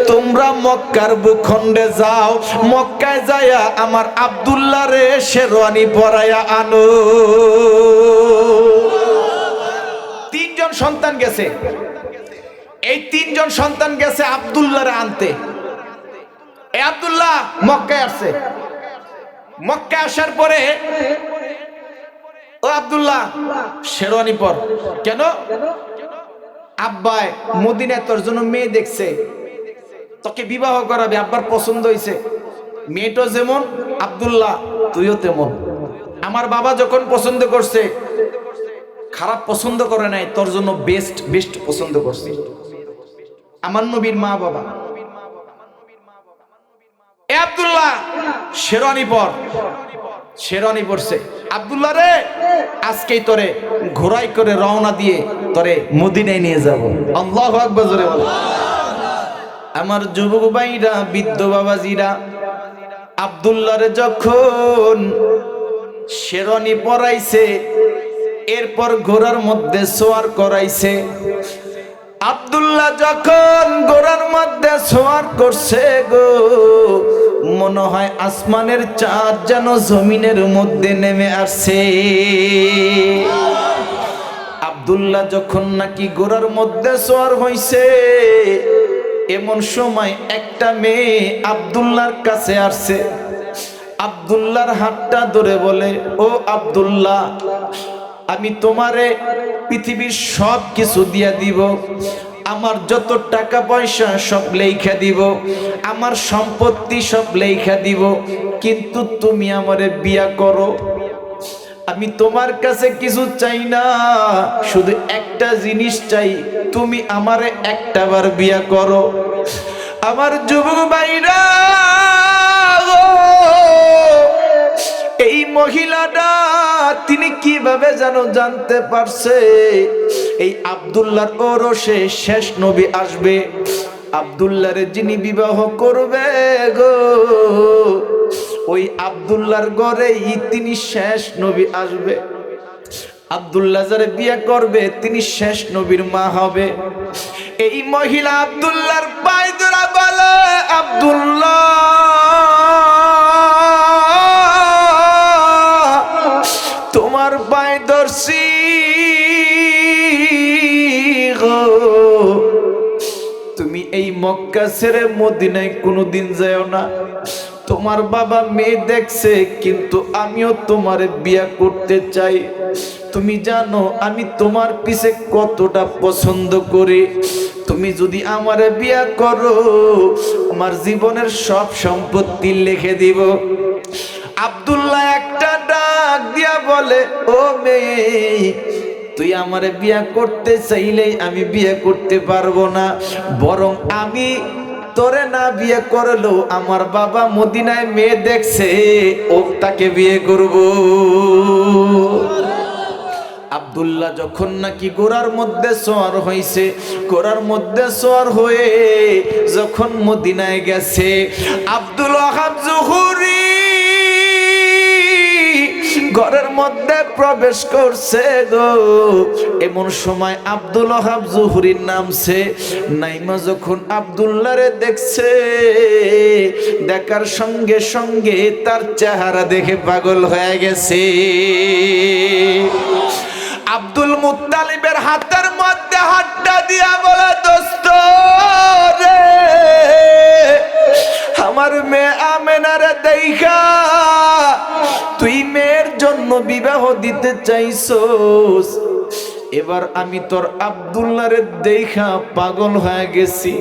তোমরা মক্কার ভূখণ্ডে যাও, মক্কায় যায়া আমার আব্দুল্লাহ রে শেরওয়ানি পরায়া আনো। 3 জন সন্তান গেছে, এই 3 জন সন্তান গেছে আব্দুল্লাহ রে আনতে। এই আব্দুল্লাহ মক্কায় আসছে, মক্কায় আসার পরে, ও আব্দুল্লাহ শেরওয়ানি পর। কেন? আব্বাই মদিনায় তোর জন্য মেয়ে দেখছে, তোকে বিবাহ করাবে, আব্বার পছন্দ হয়েছে। মেয়েটা যেমন আব্দুল্লাহ তুইও তেমন। আমার বাবা যখন পছন্দ করছে, খারাপ পছন্দ করে নাই, তোর জন্য বেস্ট পছন্দ করছে। আমার নবীর মা বাবা। এ আব্দুল্লাহ শেরওয়ানি পর। শেরওয়ানি পরছে। আব্দুল্লাহ রে আজকেই তোরে ঘোড়ায় করে রওনা দিয়ে তোরে মদিনায় নিয়ে যাব। আল্লাহু আকবার জোরে বলো। আমার যুবক ভাইরা, বৃদ্ধ বাবাজিরা, আব্দুল্লাহ রে যখন শেরওয়ানি পরাইছে, এরপর ঘোড়ার মধ্যে সওয়ার করাইছে। আব্দুল্লাহ যখন ঘোড়ার মধ্যে সওয়ার করছে গো, মনে হয় আসমানের চাঁদ যেন জমিনের মধ্যে নেমে আসছে। আব্দুল্লাহ যখন নাকি ঘোড়ার মধ্যে সওয়ার হইছে, এমন সময় একটা মেয়ে আব্দুল্লাহর কাছে আসছে। আব্দুল্লাহর হাতটা ধরে বলে, ও আব্দুল্লাহ, আমি তোমারে পৃথিবীর সব কিছু দিয়া দিব, আমার যত টাকা পয়সা সব লেখা দিব, আমার সম্পত্তি সব লেখা দিব, কিন্তু তুমি আমারে বিয়া করো। আমি তোমার কাছে কিছু চাই না, শুধু একটা জিনিস চাই, তুমি আমারে একটাবার বিয়া করো। আমার যুবক ভাইরা, এই মহিলাটা তিনি কিভাবে যেন জানতে পারছে এই আব্দুল্লাহর ওরসে শেষ নবী আসবে, আব্দুল্লাহরে যিনি বিবাহ করবে গো, ওই আব্দুল্লাহর ঘরেই তিনি শেষ নবী আসবে। আব্দুল্লাহ যারে বিয়ে করবে তিনি শেষ নবীর মা হবে। এই মহিলা আব্দুল্লাহর পায়ে ধরে বলে, আব্দুল্লাহ, তোমার পায়ে ধরছি গো, তুমি এই মক্কা ছেড়ে মদিনায় কোনোদিন যাও না। তোমার বাবা মেয়ে দেখছে, কিন্তু আমিও তোমারে বিয়ে করতে চাই। তুমি জানো আমি তোমার পিছে কতটা পছন্দ করি। তুমি যদি আমারে বিয়ে করো, আমার জীবনের সব সম্পত্তি লিখে দিব। আব্দুল্লাহ একটা ডাক দিয়া বলে, ও মেয়ে, তুই আমারে বিয়ে করতে চাইলেই আমি বিয়ে করতে পারবো না, বরং আমি তোরে না বিয়ে করলেও আমার বাবা মদিনায় মেয়ে দেখছে, ও তাকে বিয়ে করব। আব্দুল্লাহ যখন নাকি ঘোড়ার মধ্যে সওয়ার হয়েছে, ঘোড়ার মধ্যে সওয়ার হয়ে যখন মদিনায় গেছে, আব্দুল ওয়াহাব জুহুরি ঘরের মধ্যে প্রবেশ করছে গো। এমন সময় আব্দুল ওয়াহাব জুহুরির নামছে, নাইমা যখন আব্দুল্লাহরে দেখছে, দেখার সঙ্গে সঙ্গে তার চেহারা দেখে পাগল হয়ে গেছে। আব্দুল মুত্তালিবের হাতের মধ্যে হাতটা দিয়া বলে, দোস্ত রে, আমার মেয়ে আমেনারে দেখা তুই মেয়ের জন্য বিবাহ দিতে চাইছস, এবার আমি তোর আব্দুল্লাহরে দেখা পাগল হয়ে গেছি,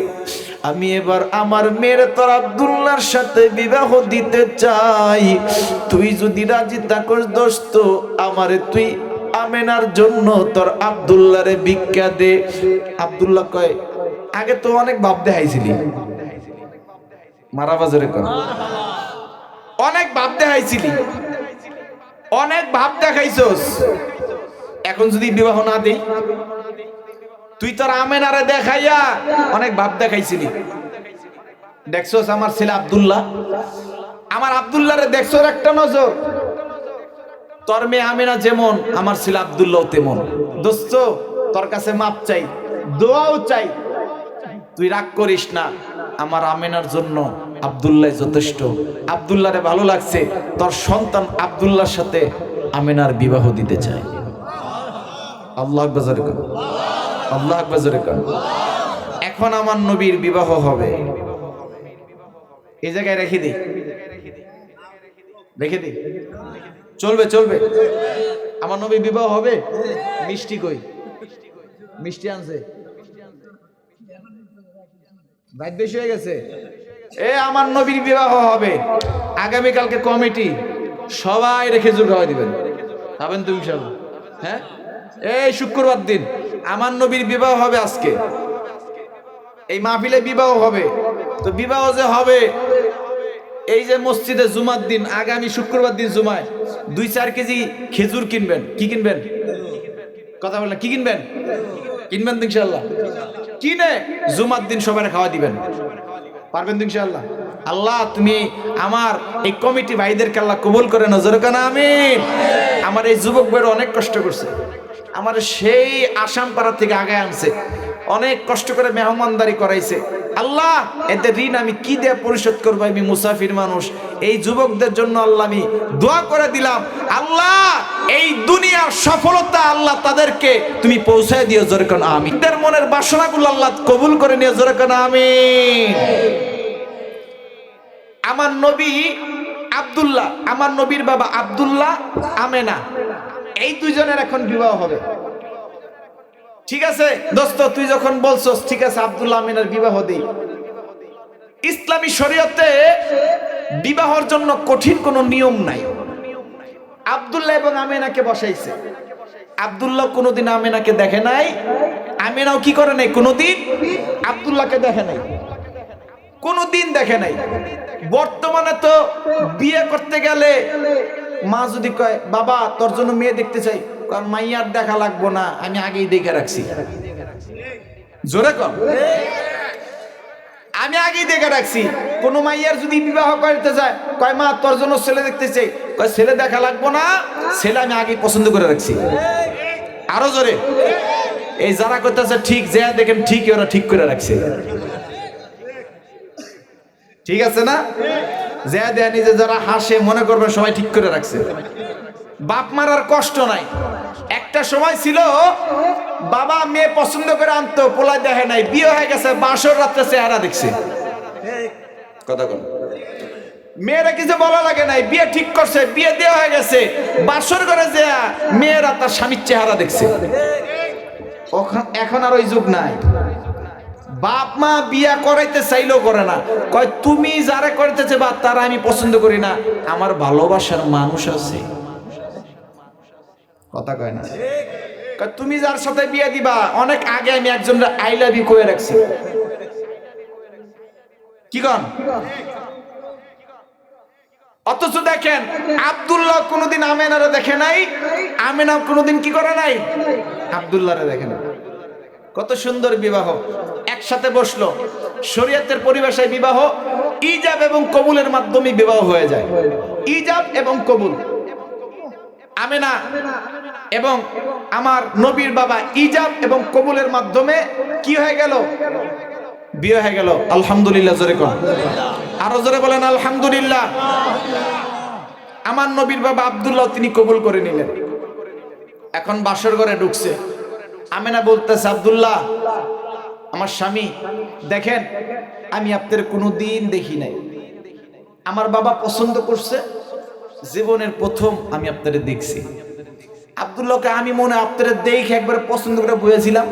আমি এবার আমার মেয়ের তোর আব্দুল্লাহর সাথে বিবাহ দিতে চাই। তুই যদি রাজি থাকস দোস্ত, আমারে তুই আমেনার জন্য তোর আব্দুল্লাহরে ভিক্ষা দে। আব্দুল্লাহ কয়, আগে তো অনেক ভাব দেখাইছিলি, মারা বাজারে কর, অনেক ভাব দেখাইছিলি, অনেক ভাব দেখাইছস, এখন যদি বিবাহ না দেই? তুই তোর আমেনারে দেখাইয়া অনেক ভাব দেখাইছিলি, দেখছস আমার ছেলে আব্দুল্লাহ, আমার আব্দুল্লাহরে দেখছস একটা নজর, তোর মেয়ে আমেনা যেমন আমার ছেলে আব্দুল্লাহ তেমন। দোস্ত, তোর কাছে মাপ চাই, দোয়াও চাই, তুই রাগ করিস না, আমার আমেনার জন্য আব্দুল্লাহ যথেষ্ট। আব্দুল্লাহরে ভালো লাগছে, তোর সন্তান আব্দুল্লাহর সাথে আমেনার বিবাহ দিতে চায়। আল্লাহু আকবার জোরে কর, আল্লাহু আকবার জোরে কর। এখন আমার নবীর বিবাহ হবে, এই জায়গায় রেখে দিই, রেখে দিই, চলবে চলবে। আমার নবী বিবাহ হবে। মিষ্টি কই? মিষ্টি আনছে, রাত বেশি হয়ে গেছে। আমার নবীর বিবাহ হবে, আগামীকালকে কমিটি সবাই রেখে জোর খাওয়া দিবেন, খাবেন তো ইনশাআল্লাহ। হ্যাঁ, এই শুক্রবার দিন আমার নবীর বিবাহ হবে। আজকে এই মাহফিলে বিবাহ হবে। তো বিবাহ যে হবে, এই যে মসজিদে জুমার দিন, আগামী শুক্রবার দিন জুমায় 2-4 কেজি খেজুর কিনবেন। কি কিনবেন? কথা বলেন, কি কিনবেন? কিনবেন তো ইনশাআল্লাহ। কিনে জুমার দিন সবাই খাওয়া দিবেন, পারবেন তো ইনশাআল্লাহ। আল্লাহ তুমি আমার এই কমিটি ভাইদেরকে আল্লাহ কবুল করে নজর কানা আমিন। আমার এই যুবক ভাইরা অনেক কষ্ট করছে, আমার সেই আসাম পাড়া থেকে আগে আনছে, অনেক কষ্ট করে মেহমানদারি করাইছে। আল্লাহ এদের ঋণ আমি কি দিয়ে পরিশোধ করবো, আমি মুসাফির মানুষ। এই যুবকদের জন্য আল্লাহ আমি দোয়া করে দিলাম, আল্লাহ এই দুনিয়ার সফলতা আল্লাহ তাদেরকে তুমি পৌঁছায় দিও, জোরে কোন আমিন। এদের মনের বাসনাগুলো আল্লাহ কবুল করে নিও, জোরে কোন আমিন। আমার নবী আব্দুল্লাহ, আমার নবীর বাবা আব্দুল্লাহ, আমেনা, এই দুইজনের এখন বিবাহ হবে। ঠিক আছে দোস্ত, তুই যখন বলছস ঠিক আছে আব্দুল্লাহ আমেনার বিবাহ দেই। ইসলামী শরীয়তে বিবাহের জন্য কঠিন কোনো নিয়ম নাই। আব্দুল্লাহ এবং আমেনাকে বসাইছে। আব্দুল্লাহ কোনোদিন আমেনাকে দেখে নাই, আমেনাও কি করে নাই কোনোদিন আব্দুল্লাহকে দেখে নাই, কোনোদিন দেখে নাই। বর্তমানে তো বিয়ে করতে গেলে মা যদি কয় বাবা তোর জন্য মেয়ে দেখতে চাই, মাইয়ার দেখা লাগবো না, আমি আগেই দেখে রাখছি। জোরে কর, আমি আগেই দেখে রাখছি। কোন মাইয়ার যদি বিবাহ করতে যায়, কয় মা তোর জন্য ছেলে দেখতে চাই, কয় ছেলে দেখা লাগবো না, ছেলে আমি আগেই পছন্দ করে রাখছি। আরো জোরে, এই যারা করতেছে ঠিক যে দেখেন ঠিকই ওরা ঠিক করে রাখছে। ঠিক আছে না? যে দেয়া নিজে যারা হাসে মনে করবে সবাই ঠিক করে রাখছে। বাপ মারার কষ্ট নাই। একটা সময় ছিল বাবা মেয়ে পছন্দ করে আনতো, পোলা দেখে নাই, বিয়ে হয়ে গেছে, বাসর রাত্রে চেহারা দেখছে। কথা কোন মেয়েরা কিছু বলা লাগে নাই, বিয়ে ঠিক করছে, বিয়ে দেওয়া হয়ে গেছে, বাসর করে যে মেয়েরা তার স্বামীর চেহারা দেখছে। এখন আর ওই যুগ নাই। বাপ মা বিয়া করাইতে চাইলেও করে না, কয় তুমি যারা করতেছে বা তারা আমি পছন্দ করি না, আমার ভালোবাসার মানুষ আছে। কথা কয় না, তুমি যার সাথে বিয়ে দিবা অনেক আগে আমি একজনের আই লাভ ইউ কয়ে রাখছি। কি কন? অথচ দেখেন আব্দুল্লাহ কোনোদিন আমেনারে দেখে নাই, আমেনাও কোনোদিন কি করে নাই আব্দুল্লাহরে দেখে নাই। কত সুন্দর বিবাহ, একসাথে বসলো। শরীয়তের পরিভাষায় বিবাহ ইজাব এবং কবুলের মাধ্যমে বিবাহ হয়ে যায়। ইজাব এবং কবুল। আমেনা এবং আমার নবীর বাবা ইজাব এবং কবুলের মাধ্যমে কি হয়ে গেল? বিয়ে হয়ে গেল। আলহামদুলিল্লাহ, জোরে কোন, আরো জোরে বলেন আলহামদুলিল্লাহ। আমার নবীর বাবা আব্দুল্লাহ তিনি কবুল করে নিলেন। এখন বাসর ঘরে ঢুকছে। আমেনা বলতেছে আব্দুল্লাহ আমার স্বামী, দেখেন আমি আপনার কোনোদিন দেখি নাই, আমার বাবা পছন্দ করছে, জীবনের প্রথম আমি আপনারে দেখছি। আব্দুল্লাহকে আমি মনে আপনারে দেখে একবার পছন্দ করে বুঝেছিলাম,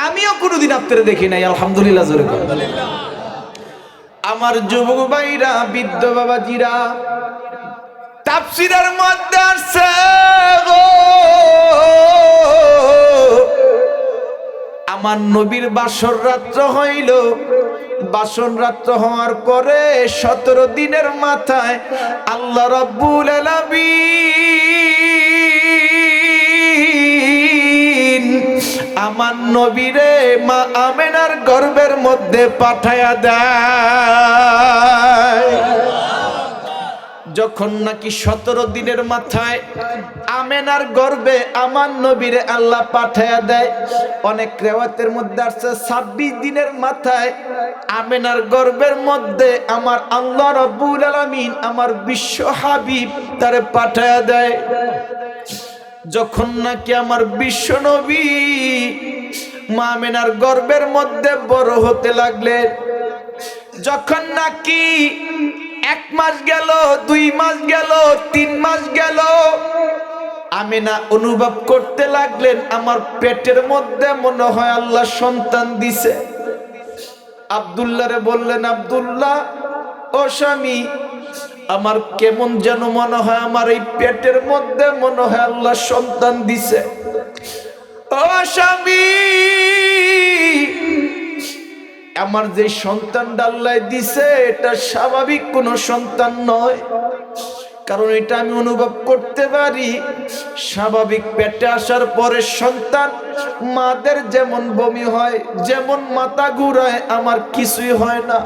আমিও কোনোদিন আপনারে দেখি নাই। আলহামদুলিল্লাহ, জোরে বলেন। আমার যুবক ভাইরা, বৃদ্ধ বাবাজিরা, তাফসীরের মধ্যে আছে গো, আমার নবীর বাসর রাত্র হইল। বাসর রাত্র হওয়ার পরে 17 দিনের মাথায় আল্লাহ রাব্বুল আলামিন আমার নবীরে মা আমেনার গর্ভের মধ্যে পাঠায়া দেয়। যখন নাকি 17 দিনের মাথায় আমেনার গর্ভে আমার নবীরে আল্লাহ পাঠায়া দেয়, অনেক রিওয়ায়াতের মধ্যে আছে 26 দিনের মাথায় আমেনার গর্ভের মধ্যে আমার আল্লাহ রাব্বুল আলামিন আমার বিশ্ব হাবিব তারে পাঠায়া দেয়। যখন নাকি আমার বিশ্ব নবী মা আমেনার গর্ভের মধ্যে বড় হতে লাগলেন, যখন নাকি 1 মাস গেল, 2 মাস গেল, 3 মাস গেল, আমেনা অনুভব করতে লাগলেন আমার পেটের মধ্যে মনে হয় আল্লাহ সন্তান দিছে। আব্দুল্লাহরে বললেন, আব্দুল্লাহ ও স্বামী, আমার কেমন যেন মনে হয় আমার এই পেটের মধ্যে মনে হয় আল্লাহ সন্তান দিছে। ও স্বামী, আমার যে সন্তানটা আল্লাহ দিছে এটা স্বাভাবিক কোনো সন্তান নয়, কারণ এটা আমি অনুভব করতে পারি স্বাভাবিক পেটে আসার পরে সন্তান মাদের যেমন বমি হয়, যেমন মাথা ঘুরায়, আমার কিছুই হয় না।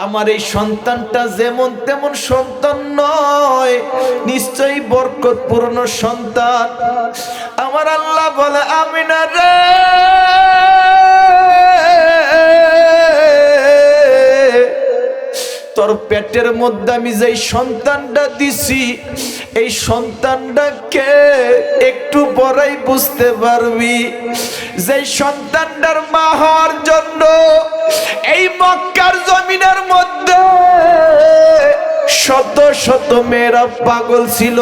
আমার এই সন্তানটা যেমন তেমন সন্তান নয়, নিশ্চয়ই বরকতপূর্ণ সন্তান। আমার আল্লাহ বলে, আমিনা রে তোর পেটের মধ্যে আমি যেই সন্তানটা দিছি এই সন্তানটাকে একটু পরেই বুঝতে পারবি। যেই সন্তানটার মা হওয়ার জন্য এই মক্কার জমিনের মধ্যে শত শত মেয়েরা পাগল ছিল,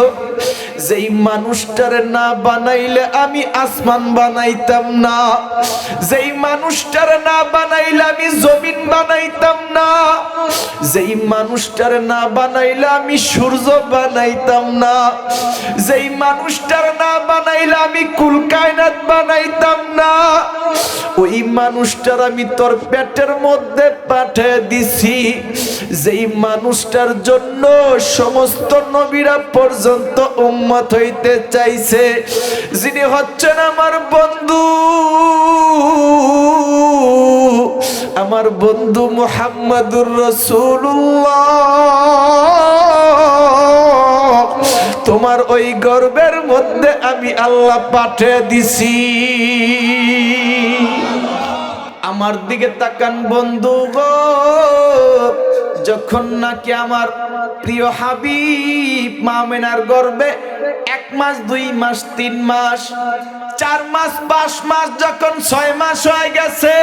যেই মানুষটারে না বানাইলে আমি আসমান বানাইতাম না, যেই মানুষটারে না বানাইলে আমি জমিন বানাইতাম না, যেই মানুষটারে না বানাইলে আমি সূর্য বানাইতাম না, যেই মানুষটারে না বানাইলে আমি কুল কায়নাত বানাইতাম না, ওই মানুষটার আমি তোর পেটের মধ্যে পাঠিয়ে দিছি। যেই মানুষটার জন্য সমস্ত নবীরা পর্যন্ত উম্মত হইতে চাইছে, যিনি হচ্ছেন আমার বন্ধু, আমার বন্ধু মুহাম্মাদুর রাসূলুল্লাহ। তোমার ওই গর্বের মধ্যে আমি আল্লাহ পাঠিয়ে দিছি। আমার দিকে তাকান বন্ধু গো, যখন নাকি আমার প্রিয় হাবিব মা আমিনার গর্ভে 1 মাস 2 মাস 3 মাস 4 মাস 5 মাস যখন 6 মাস হয়ে গেছে,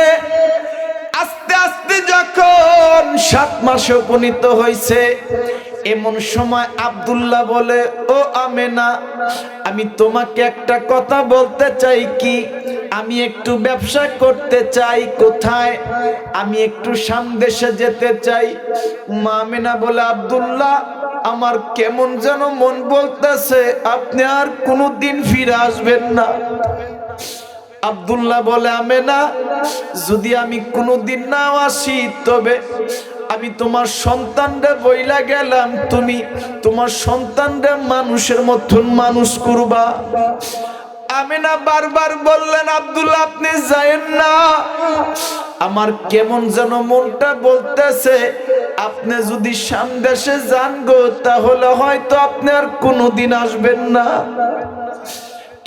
আস্তে আস্তে যখন 7 মাসে উপনীত হয়েছে, এমন সময় আব্দুল্লাহ বলে, ও আমেনা, আমি তোমাকে একটা কথা বলতে চাই। কি? আমি একটু ব্যবসা করতে চাই। কোথায়? আমি একটু সামদেশে যেতে চাই। মা আমেনা বলে, আব্দুল্লাহ, আমার কেমন যেন মন বলতেছে আপনি আর কোনোদিন ফিরে আসবেন না। আব্দুল্লাহ বলে, আমেনা, যদি আমি কোনোদিন না আসি তবে আমি তোমার সন্তানরে বইলা গেলাম, তুমি তোমার সন্তানরে মানুষের মতন মানুষ করবা। আমিনা বারবার বললেন, আব্দুল্লাহ, আপনি যায়েন না, আমার কেমন যেন মনটা বলতেছে আপনি যদি সামদেশে যান গো, তাহলে হয়তো আপনি আর কোনোদিন আসবেন না।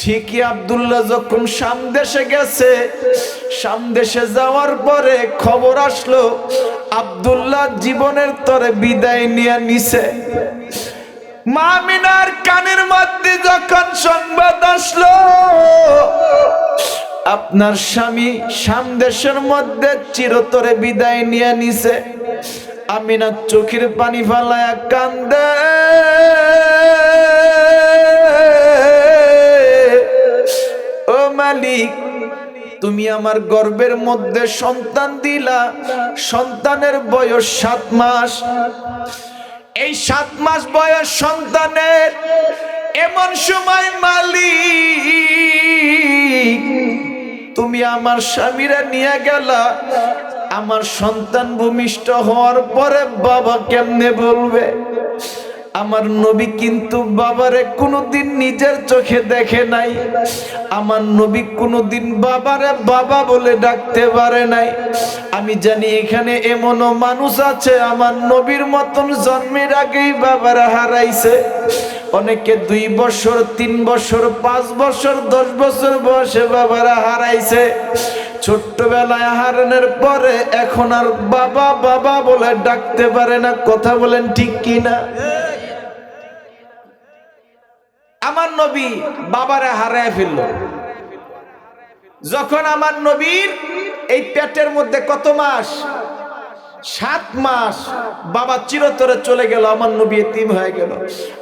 ঠিকই আব্দুল্লাহ যখন সামদেশে গেছে, সামদেশে যাওয়ার পরে খবর আসলো আব্দুল্লাহ জীবনের তরে বিদায় নিয়ে নিছে। মা আমিনার কানের মধ্যে যখন সংবাদ আসলো আপনার স্বামী সামদেশের মধ্যে চিরতরে বিদায় নিয়ে নিছে, আমিনা চোখের পানি ফালায়া কান্দে। ও মালিক, তুমি আমার গর্ভের মধ্যে সন্তান দিলা, সন্তানের বয়স 7 মাস। এই 7 মাস বয়স সন্তানের, এমন সময় মালিক তুমি আমার স্বামীরা নিয়ে গেলা, আমার সন্তান ভূমিষ্ঠ হওয়ার পরে বাবা কেমনে বলবে? আমার নবী কিন্তু বাবারে কোনোদিন নিজের চোখে দেখে নাই, আমার নবী কোনোদিন বাবারে বাবা বলে ডাকতে পারে নাই। আমি জানি এখানে এমনও মানুষ আছে আমার নবীর মতন জন্মের আগেই বাবারা হারাইছে। অনেকে 2 বছর 3 বছর 5 বছর 10 বছর বয়সে বাবারা হারাইছে। ছোট্টবেলায় হারানোর পরে এখন আর বাবা বাবা বলে ডাকতে পারে না। কথা বলেন ঠিক কিনা? আমার নবী বাবারে হারায় ফেলল যখন আমার নবীর এই পেটের মধ্যে কত মাস? 7 মাস। বাবা চিরতরে চলে গেল, আমার নবী এতিম হয়ে গেল।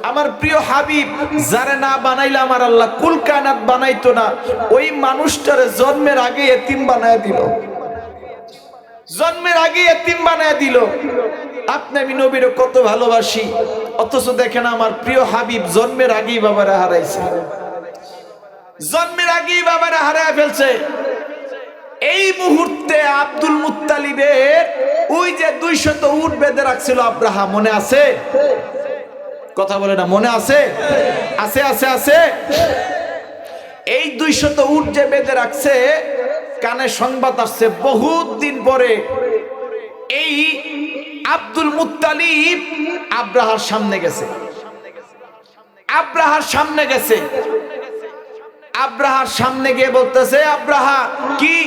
আমার প্রিয় হাবিব যারে না বানাইলে আমার আল্লাহ কুল কায়নাত বানাইতো না, ওই মানুষটারে জন্মের আগে এতিম বানায় দিল, জন্মের আগে এতিম বানায় দিল। আপনি আমি নবীরে কত ভালোবাসি, অথচ দেখেন আমার প্রিয় হাবিব জন্মের আগেই বাবারা হারাইছে, জন্মের আগেই বাবারা হারায় ফেলছে। এই মুহূর্তে আব্দুল মুত্তালিবের ওই যে 200 উট বেঁধে রাখছিল আব্রাহা, মনে আছে? কথা বলে না, মনে আছে? আছে আছে আছে। এই 200 উট যে বেঁধে রাখছে, কানে সংবাদ আসছে বহুত দিন পরে এই আব্দুল মুত্তালিব আব্রাহার সামনে গেছে, আব্রাহার সামনে গেছে। আব্রাহার সামনে গিয়ে বলতেছে, আব্রাহা, কি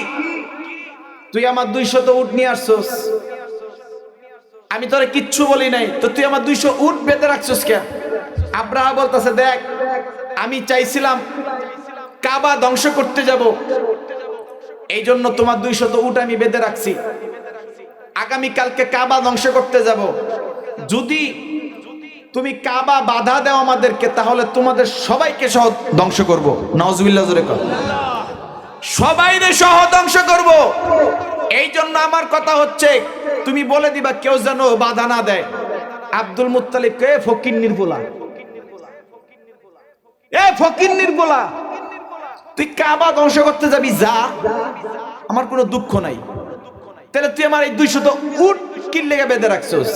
তুই আমার 200 উট নিয়ে আসছস? আমি তোরে কিচ্ছু বলি নাই, তো তুই আমার 200 উট বেঁধে রাখছিস কেন? আব্রাহা বলতেছে, দেখ আমি চাইছিলাম কাবা ধ্বংস করতে যাব, এই জন্য তোমার 200 উট আমি বেঁধে রাখছি। আগামী কালকে কাবা ধ্বংস করতে যাব, যদি তুমি কাবা বাধা দাও আমাদেরকে, তাহলে তোমাদের সবাইকে সহ ধ্বংস করব। নাউজুবিল্লাহ জোরে কর। সবাইরে সহ ধ্বংস করব। এই জন্য আমার কথা হচ্ছে, তুমি বলে দিবা কেউ যেন বাধা না দেয়। আব্দুল মুত্তালিব কে ফকির নির্বলা, এ ফকির নির্বলা, তুই কাবা ধ্বংস করতে যাবি, যা, আমার কোনো দুঃখ নাই। তাহলে তুই আমার এই 200 উট কি লেগে বেঁধে রাখছস?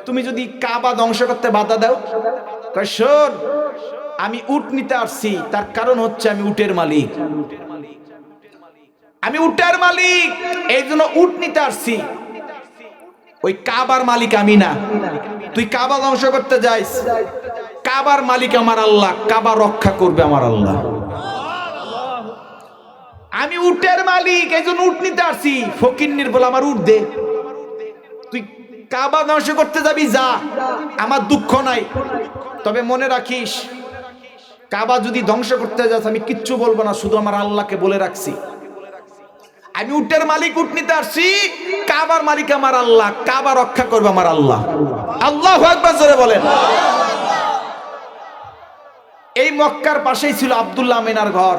তুমি যদি কাবা ধ্বংস করতে বাধা দাও, শোন আমি উট নিতে আসছি, তার কারণ হচ্ছে আমি উটের মালিক, আমি উটের মালিক, এই জন্য উট নিতে আসছি। ওই কাবার মালিক আমি না। তুই কাবা ধ্বংস করতে যাইস, কাবার মালিক আমার আল্লাহ, কাবা রক্ষা করবে আমার আল্লাহ। আমি উটের মালিক, এই জন্য উট নিতে আসছি। ফকিন্নির বলে আমার উট দে, তুই কাবা ধ্বংস করতে যাবি, যা, আমার দুঃখ নাই। তবে মনে রাখিস, কাবা যদি ধ্বংস করতে যাস আমি কিচ্ছু বলবো না, শুধু আমার আল্লাহকে বলে রাখছি আমি উটের মালিক, উট নিতে আসছি, কাবার মালিক আমার আল্লাহ, কাবা রক্ষা করবে আমার আল্লাহ। আল্লাহু আকবার জোরে বলেন। এই মক্কার পাশেই ছিল আব্দুল্লাহ আমিনার ঘর।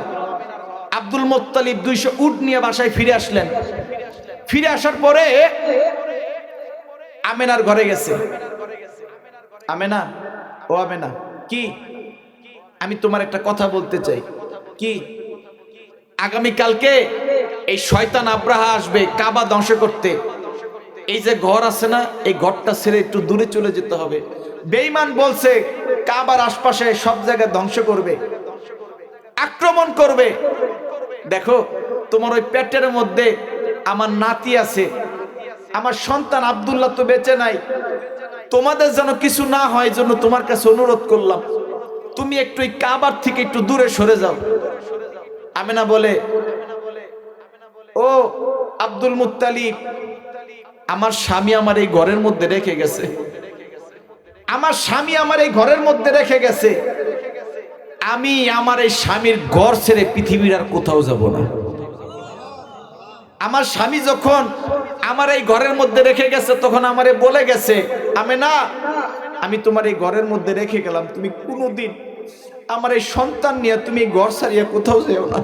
আব্দুল মুত্তালিব 200 উট নিয়ে বাসায় ফিরে আসলেন। ফিরে আসার পরে আমিনার ঘরে গেছে। আমেনা, ও আমেনা, কি? আমি তোমার একটা কথা বলতে চাই। কি? আগামী কালকে এই শয়তান আব্রাহা আসবে কাবা ধ্বংস করতে। এই যে ঘর আছে না, এই ঘরটা ছেড়ে একটু দূরে চলে যেতে হবে। বেঈমান বলছে কাবার আশপাশে সব জায়গায় ধ্বংস করবে, আক্রমণ করবে। দেখো তোমার ওই পেটের মধ্যে আমার নাতি আছে, আমার সন্তান আব্দুল্লাহ তো বেঁচে নাই, তোমাদের যেন কিছু না হয় জন্য তোমার কাছে অনুরোধ করলাম, তুমি একটু এই কাবার থেকে একটু দূরে সরে যাও। আমেনা বলে, ও আব্দুল মুত্তালিব, আমার স্বামী আমার এই ঘরের মধ্যে রেখে গেছে, আমার স্বামী আমার এই ঘরের মধ্যে রেখে গেছে, আমি আমার এই স্বামীর ঘর ছেড়ে পৃথিবীর আর কোথাও যাব না। আমার স্বামী যখন আমার এই ঘরের মধ্যে রেখে গেছে, তখন আমারে বলে গেছে, আমেনা আমি তোমার এই ঘরের মধ্যে রেখে গেলাম, তুমি কোনোদিন আমার এই সন্তান নিয়ে তুমি ঘর ছাড়িয়ে কোথাও যেও না।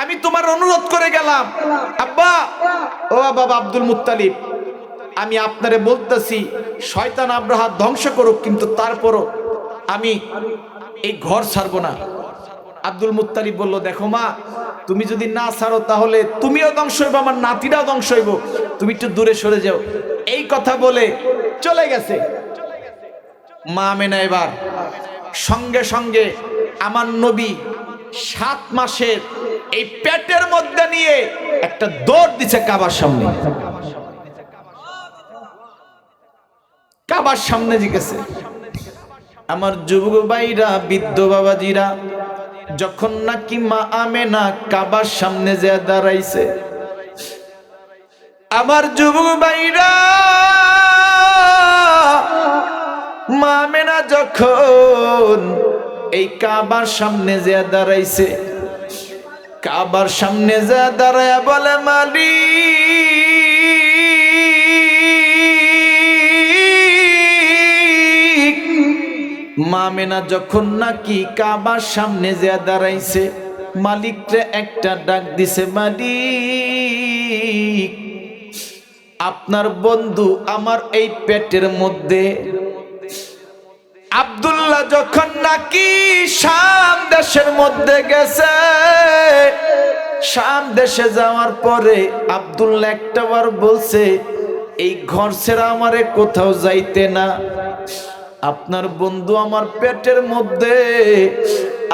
আমি তোমার অনুরোধ করে গেলাম, আব্বা, ও বাবা আব্দুল মুত্তালিব, আমি আপনারে বলতেছি শয়তান আব্রাহা ধ্বংস করুক, কিন্তু তারপরও আমি এই ঘর ছাড়বো না। আব্দুল মুত্তালিব বলল, দেখো মা, তুমি যদি না ছাড়ো তাহলে তুমিও ধ্বংস হইব, আমার নাতিরাও ধ্বংস হইব, তুমি একটু দূরে সরে যাও। এই কথা বলে চলে গেছে। মা আমেনা এবার সঙ্গে সঙ্গে আমার নবী 7 মাসের এই পেটের মধ্যে নিয়ে একটা দৌড় দিছে কাবার সামনে। কাবার সামনে জিগেছে। আমার যুবক ভাইরা, বৃদ্ধ বাবাজিরা, যখন নাকি মা আমেনা কাবার সামনে যে দাঁড়াইছে, আমার যুবক ভাইরা, মা আমেনা যখন এই কাবার সামনে যে দাঁড়াইছে, কাবার সামনে যে দাঁড়ায় বলে, মালিক, মা আমেনা যখন নাকি কাবার সামনে যে দাঁড়াইছে, মালিকরে একটা ডাক দিছে, মালিক, আপনার বন্ধু আমার এই পেটের মধ্যে আব্দুল্লাহ যখন নাকি শাম দেশের মধ্যে গেছে, শাম দেশে যাওয়ার পরে আব্দুল্লাহ একটাবার বলছে, এই ঘর ছেড়ে আমারে কোথাও যাইতে না, আপনার বন্ধু আমার পেটের মধ্যে,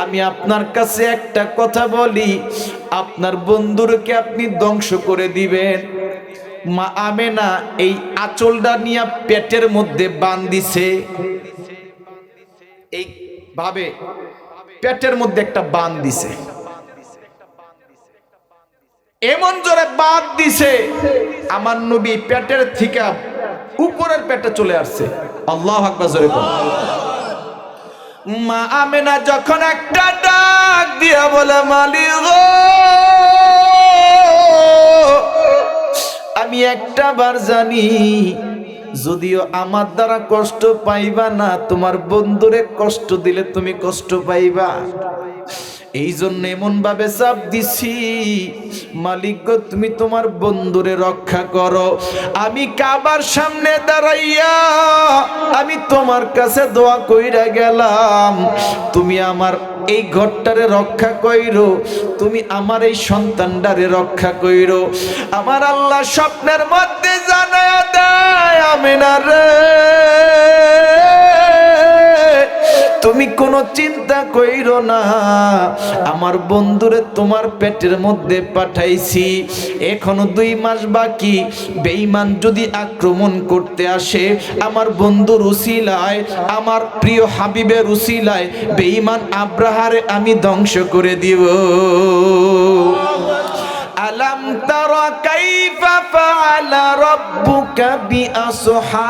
আমি আপনার কাছে একটা কথা বলি, আপনার বন্ধুরকে আপনি ধ্বংস করে দিবেন। মা আমেনা এই আঁচলটা নিয়ে পেটের মধ্যে বাঁধিছে, এই ভাবে পেটের মধ্যে একটা বান দিছে। এমন জোরে বাদ দিছে আমার নবী পেটের থেকে উপরের পেটে চলে আসছে। আল্লাহু আকবার জোরে বল। মা আমেনা যখন একটা ডাক দিয়া বলে, মালিক গো, আমি একটা বার জানি যদিও আমার দ্বারা কষ্ট পাইবা না, তোমার বন্ধুরে কষ্ট দিলে তুমি কষ্ট পাইবা। এই জন্য এমন ভাবে চাপ দিছি, মালিক গো তুমি তোমার বন্ধুরে রক্ষা করো। আমি কাবার সামনে দাঁড়াইয়া আমি তোমার কাছে দোয়া কইরা গেলাম, তুমি আমার এই ঘরটারে রক্ষা কইরো, তুমি আমার এই সন্তানটারে রক্ষা কইরো। আমার আল্লাহ স্বপ্নের মধ্যে জানায়া দেয়, আমিনা রে, তুমি কোনো চিন্তা কইরো না, আমার বন্ধুরে তোমার পেটের মধ্যে পাঠাইছি, এখনো 2 মাস বাকি। বেঈমান যদি আক্রমণ করতে আসে, আমার বন্ধুর উসিলায়, আমার প্রিয় হাবিবের উসিলায় বেঈমান আব্রাহারে আমি ধ্বংস করে দিব। আলাম তারা কাইফা ফাআলা রাব্বুকা বিআসহাবিল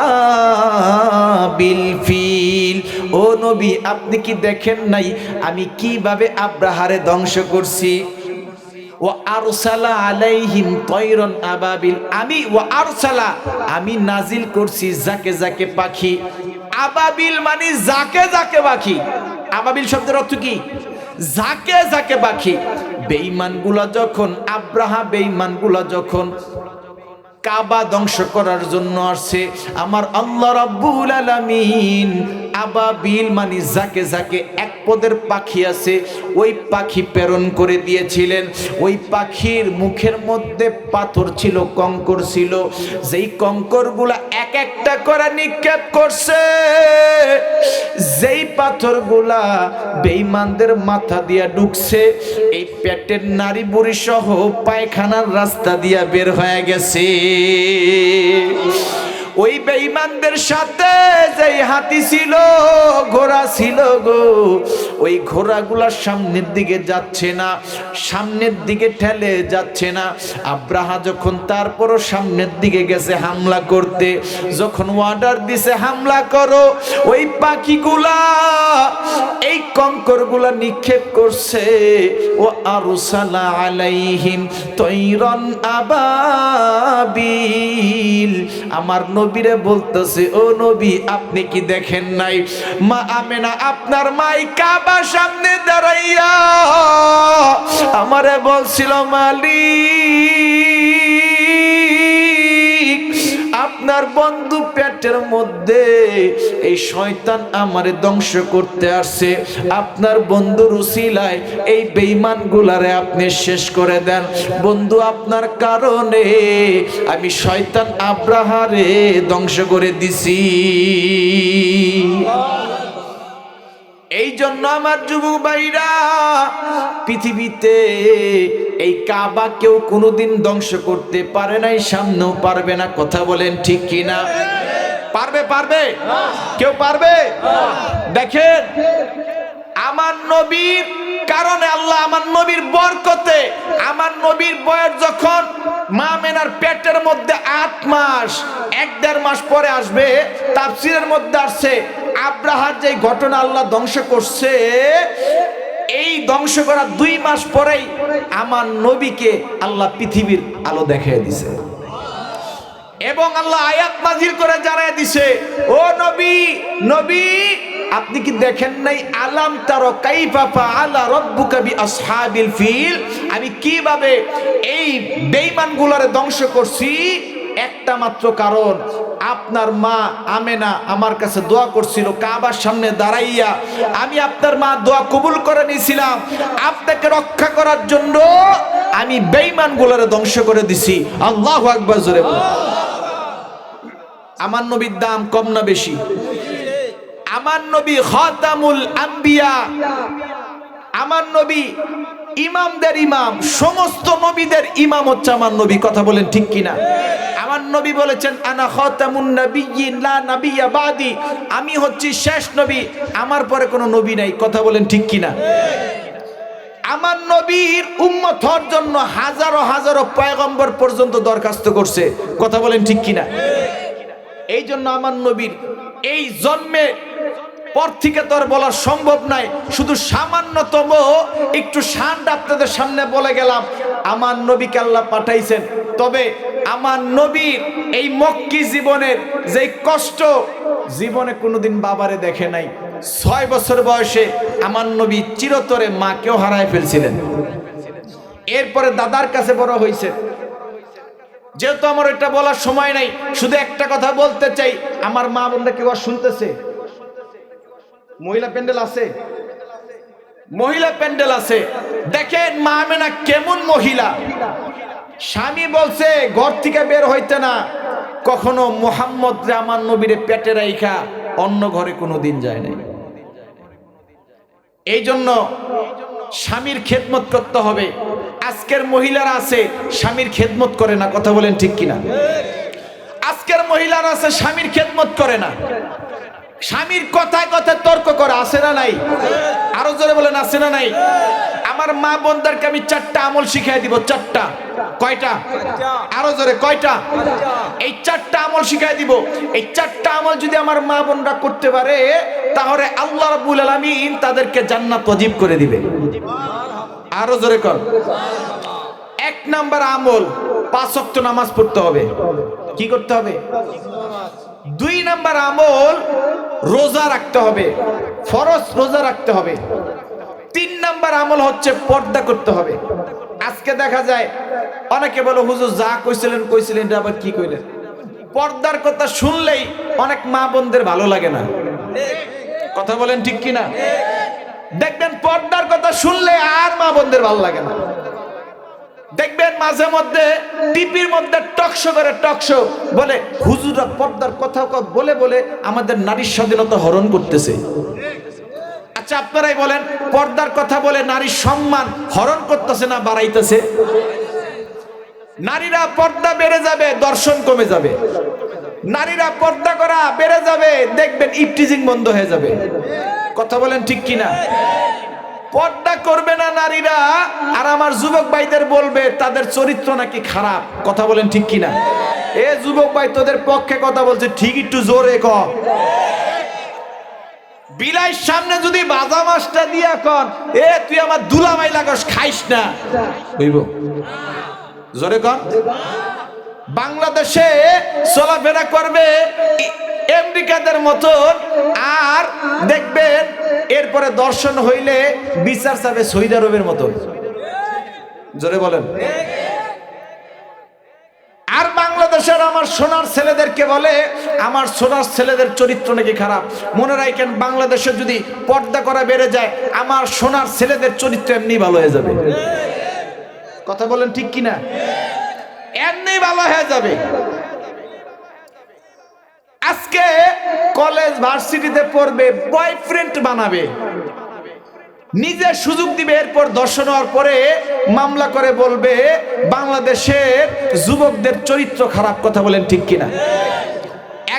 ফিল। ও নবী, আপনি কি দেখেন নাই আমি কিভাবে আব্রাহারে ধ্বংস করছি? ওয়া আরসালা আলাইহিম তায়রান আবাবিল। আমি নাজিল করছি যাকে যাকে পাখি। আবাবিল মানে যাকে যাকে পাখি। আবাবিল শব্দের অর্থ কি? যাকে যাকে পাখি। বেঈমানগুলা যখন বেঈমানগুলা যখন কাবা ধ্বংস করার জন্য আসছে, আমার আল্লাহ রাব্বুল আলামিন আবাবিল মানে যাকে যাকে এক পদের পাখি আছে, ওই পাখি প্রেরণ করে দিয়েছিলেন। ওই পাখির মুখের মধ্যে পাথর ছিল, কঙ্কর ছিল, যেই কঙ্করগুলা এক একটা করে নিক্ষেপ করছে, যেই পাথরগুলা বেঈমানদের মাথা দিয়া ঢুকছে, এই পেটের নারী বুড়ি সহ পায়খানার রাস্তা দিয়া বের হয়ে গেছে। ওই বেঈমানদের সাথে যেই হাতি ছিল, ঘোড়া ছিল গো, ওই ঘোড়াগুলা সামনের দিকে যাচ্ছে না, সামনের দিকে ঠেলে যাচ্ছে না। আব্রাহা যখন তারপরও সামনের দিকে গেছে হামলা করতে, যখন অর্ডার দিছে হামলা করো, ওই পাখিগুলা এই কঙ্করগুলা নিক্ষেপ করছে। ও আরসালা আলাইহিম তায়রান আবাবিল। আমার নবীরে বলতেছে, ও নবী আপনি কি দেখেন নাই মা আমেনা আপনার মাই কাবার সামনে দাঁড়াইয়া আমারে বলছিল, মালিক আপনার বন্ধু পেটের মধ্যে এই শয়তান আমারে ধ্বংস করতে আসছে, আপনার বন্ধুর উসিলায় এই বেঈমানগুলারে আপনি শেষ করে দেন। বন্ধু আপনার কারণে আমি শয়তান আব্রাহারে ধ্বংস করে দিছি। এই জন্য আমার যুবক ভাইরা, পৃথিবীতে এই কাবা কেউ কোনোদিন ধ্বংস করতে পারে নাই, সামনেও পারবে না। কথা বলেন ঠিক কিনা? পারবে? পারবে? কেউ পারবে? দেখেন, আমার নবীর কারণে আল্লাহ, আমার নবীর বরকতে, আমার নবীর বয়স যখন মা মেনার পেটের মধ্যে 8 মাস, 1-1.5 মাস পরে আসবে, তাফসীরের মধ্যে আসছে আব্রাহার যে ঘটনা আল্লাহ ধ্বংস করছে, এই ধ্বংস করা 2 মাস পরেই আমার নবীকে আল্লাহ পৃথিবীর আলো দেখিয়ে দিছে। এবং আল্লাহ আয়াত নাযিল করে জানায় দিছে, ও নবী, নবী আপনি কি দেখেন নাই, আলাম তারা কাইফা ফাআলা রাব্বুকা বিআসহাবিল ফিল, আমি কিভাবে এই বেঈমানগুলোরে ধ্বংস করছি। একটা মাত্র কারণ, আপনার মা আমেনা আমার কাছে দোয়া করছিল কাবার সামনে দাঁড়াইয়া, আমি আপনার মা দোয়া কবুল করে নিয়েছিলাম, আপনাকে রক্ষা করার জন্য আমি বেঈমানগুলোরে ধ্বংস করে দিছি। আল্লাহু আকবার জোরে বলুন। আমার নবীর দাম কম না বেশি? আমার নবী খাতামুল আম্বিয়া, আমার নবী ইমামদের ইমাম, সমস্ত নবীদের ইমাম হচ্ছে আমার নবী। কথা বলেন ঠিক কিনা? আমার নবী বলেছেন, আনা খাতামুন নাবিয়্যিন লা নাবিয়্যা বাদি, আমি হচ্ছি শেষ নবী, আমার পরে কোনো নবী নাই। কথা বলেন ঠিক কিনা? আমার নবীর উম্মত হওয়ার জন্য হাজারো হাজারো পয়গম্বর পর্যন্ত দরখাস্ত করছে, কথা বলেন ঠিক কিনা? এই জন্য আমার নবীর এই জন্মে পর থেকে তো আর বলা সম্ভব নাই, শুধু সামান্যতম একটু শানটা আপনাদের সামনে বলে গেলাম। আমার নবীকে আল্লাহ পাঠাইছেন, তবে আমার নবীর এই মক্কি জীবনের যে কষ্ট জীবনে কোনোদিন বাবারে দেখে নাই। 6 বছর বয়সে আমার নবী চিরতরে মাকেও হারায় ফেলছিলেন। এরপরে দাদার কাছে বড় হয়েছে। যেহেতু আমার এটা বলার সময় নাই, শুধু একটা কথা বলতে চাই, আমার মা বোনরা কেউ শুনতেছে? মহিলা প্যান্ডেল আছে, মহিলা প্যান্ডেল আছে। দেখেন মা আমেনা কেমন মহিলা। স্বামী বলছে ঘর থেকে বের হইতে না, কখনো মুহাম্মদ রে আমার নবীরে পেটে রাইখা অন্য ঘরে কোনোদিন যায় নাই। এই জন্য স্বামীর খেদমত করতে হবে। আজকের মহিলারা আছে স্বামীর খেদমত করে না, কথা বলেন ঠিক কিনা? আজকের মহিলারা আছে স্বামীর খেদমত করে না, স্বামীর কথায় কথায় তর্ক করে, আছে না নাই? আরো জোরে বলেন, আছে না নাই? আমার মা বোনদেরকে আমি 4টা আমল শিখাই দিব। 4টা? কয়টা? আরো জোরে, কয়টা? এই 4টা আমল শিখাই দিব। এই 4টা আমল যদি আমার মা বোনরা করতে পারে, তাহলে আল্লাহ রাব্বুল আলামিন তাদেরকে জান্নাত ওয়াজিব করে দিবে। আরো জোরে কর। 1 নাম্বার আমল, 5 ওয়াক্ত নামাজ পড়তে হবে। কি করতে হবে? 2 নাম্বার আমল, রোজা রাখতে হবে, ফরজ রোজা রাখতে হবে। 3 নাম্বার আমল হচ্ছে পর্দা করতে হবে। আজকে দেখা যায় অনেকে বলে হুজুর যা কইছিলেন এটা আবার কি কইলেন? পর্দার কথা শুনলেই অনেক মা বোনদের ভালো লাগে না, কথা বলেন ঠিক কিনা? দেখবেন পর্দার কথা শুনলে আর মা বোনদের ভালো লাগে না। দেখবেন মাঝে মধ্যে টিভির মধ্যে টকশো করে, টকশো বলে হুজুররা পর্দার কথা বলে বলে আমাদের নারীর স্বাধীনতা হরণ করতেছে। আচ্ছা আপনারাই বলেন, পর্দার কথা বলে নারীর সম্মান হরণ করতেছে না বাড়াইতেছে? নারীরা পর্দা বেড়ে যাবে, দর্শন কমে যাবে। নারীরা পর্দা করা বেড়ে যাবে, দেখবেন ইফটিজিং বন্ধ হয়ে যাবে। কথা বলেন ঠিক কিনা? পর্দা করবে না নারীরা, আর আমার যুবক ভাইদের বলবে তাদের চরিত্র নাকি খারাপ। কথা বলেন ঠিক কিনা? এ যুবক ভাই, তোদের পক্ষে কথা বলছে ঠিক, একটু জোরে ক। বিলাইর সামনে যদি বাজা মাছটা দিয়া কন, এ তুই আমার দুলাভাই লাগস, খাইস না, হইব? জোরে কন। বাংলাদেশে চলাফেরা করবে আমেরিকাদের মতন, আর দেখবেন এরপরে দর্শন হইলে বিচার চাবে সৌদি আরবের মতন। জোরে বলেন। আর বাংলাদেশের আমার সোনার ছেলেদেরকে বলে আমার সোনার ছেলেদের চরিত্র নাকি খারাপ। মনে রাখেন, বাংলাদেশে যদি পর্দা করা বেড়ে যায়, আমার সোনার ছেলেদের চরিত্র এমনি ভালো হয়ে যাবে। কথা বলেন ঠিক কিনা? এমনি ভালো হয়ে যাবে। আজকে কলেজ ভার্সিটিতে পড়বে, বয়ফ্রেন্ড বানাবে, নিজে সুযোগ দিবে, এরপর দর্শন হওয়ার পরে মামলা করে বলবে বাংলাদেশের যুবকদের চরিত্র খারাপ। কথা বলেন ঠিক কিনা?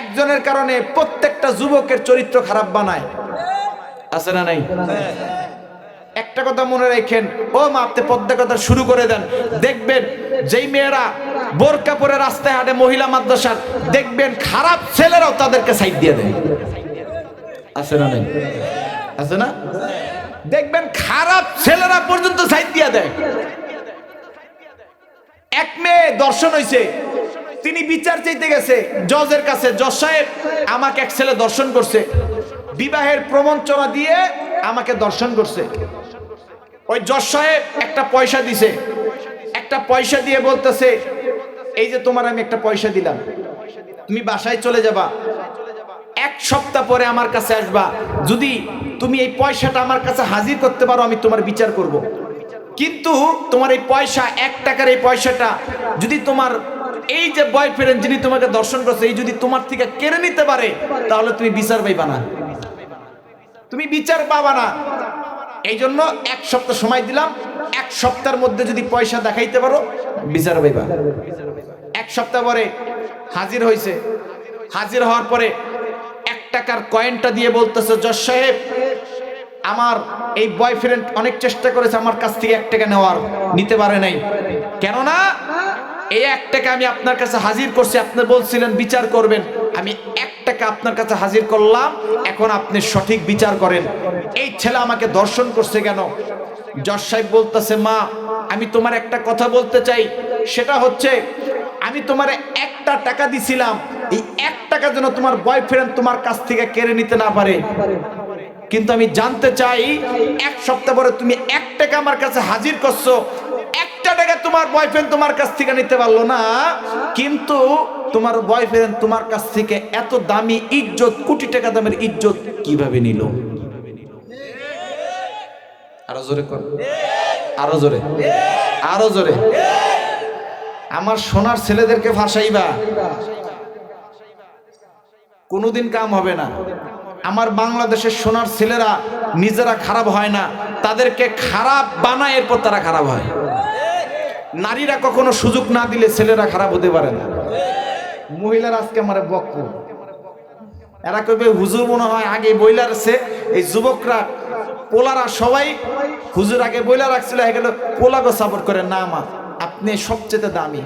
একজনের কারণে প্রত্যেকটা যুবকের চরিত্র খারাপ বানায়, আছে না নাই? একটা কথা মনে রাখেন, ও মা, আপনি পর্দা কথা শুরু করে দেন, দেখবেন যেই মেয়েরা বোরকা পরে রাস্তায় হাঁটে মহিলা মাদ্রাসার, দেখবেন খারাপ ছেলেরাও তাদেরকে সাইড দিয়ে দেয়, আছে না নাই? আছে না? দেখবেন খারাপ ছেলেরা পর্যন্ত সাইড দিয়ে দেয়। এক মেয়ে দর্শন হইছে, তিনি বিচার চাইতে গেছে জজের কাছে, জজ সাহেব আমাকে এক ছেলে দর্শন করছে, বিবাহের প্রবঞ্চনা দিয়ে আমাকে দর্শন করছে। ওই জজ সাহেব একটা পয়সা দিছে, একটা পয়সা দিয়ে বলতেছে, এই যে তোমার আমি একটা পয়সা দিলাম, তুমি বাসায় চলে যাবা, 1 সপ্তাহ পরে আমার কাছে আসবা, যদি তুমি এই পয়সাটা আমার কাছে হাজির করতে পারো আমি তোমার বিচার করব। কিন্তু তোমার এই পয়সা, 1 টাকার এই পয়সাটা যদি তোমার এই যে বয়ফ্রেন্ড যিনি তোমাকে দর্শন করছে, এই যদি তোমার থেকে কেড়ে নিতে পারে, তাহলে তুমি বিচার পাইবা না, তুমি বিচার পাবা না। এই জন্য 1 সপ্তাহ সময় দিলাম, 1 সপ্তাহের মধ্যে যদি পয়সা দেখাইতে পারো বিচার পাইবা। 1 সপ্তাহ পরে হাজির হয়েছে। হাজির হওয়ার পরে 1 টাকার কয়েনটা দিয়ে বলতেছে, জজ সাহেব আমার এই বয়ফ্রেন্ড অনেক চেষ্টা করেছে আমার কাছ থেকে 1 টাকা নেওয়ার, নিতে পারে নাই। কেননা এই 1 টাকা আমি আপনার কাছে হাজির করছি, আপনি বলছিলেন বিচার করবেন, আমি 1 টাকা আপনার কাছে হাজির করলাম, এখন আপনি সঠিক বিচার করেন। এই ছেলে আমাকে দর্শন করছে কেন? জজ সাহেব বলতেছে, মা আমি তোমার একটা কথা বলতে চাই, সেটা হচ্ছে আমি তোমারে 1টা টাকা দিছিলাম, এই 1 টাকা যেন তোমার বয়ফ্রেন্ড তোমার কাছ থেকে কেড়ে নিতে না পারে। কিন্তু আমি জানতে চাই 1 সপ্তাহ পরে তুমি 1 টাকা আমার কাছে হাজির করছো, 1টা টাকা তোমার বয়ফ্রেন্ড তোমার কাছ থেকে নিতে পারলো না, কিন্তু তোমার বয়ফ্রেন্ড তোমার কাছ থেকে এত দামি ইজ্জত, কোটি টাকা দামের ইজ্জত কিভাবে নিল? আরো জোরে কর, আরো জোরে, আরো জোরে। আমার সোনার ছেলেদেরকে ফাঁসাইবা, কোনোদিন কাম হবে না। আমার বাংলাদেশের সোনার ছেলেরা নিজেরা খারাপ হয় না, তাদেরকে খারাপ বানায়, এরপর তারা খারাপ হয়। নারীরা কখনো সুযোগ না দিলে ছেলেরা খারাপ হতে পারে না। মহিলারা আজকে আমার বক্ক, এরা কবে হুজুর মনে হয় আগে বইলা রাখছে, এই যুবকরা পোলারা সবাই হুজুর আগে বইলা রাখছিল, এগুলো পোলাগো সাপোর্ট করে না। মা আপনি সবচেয়ে দামি,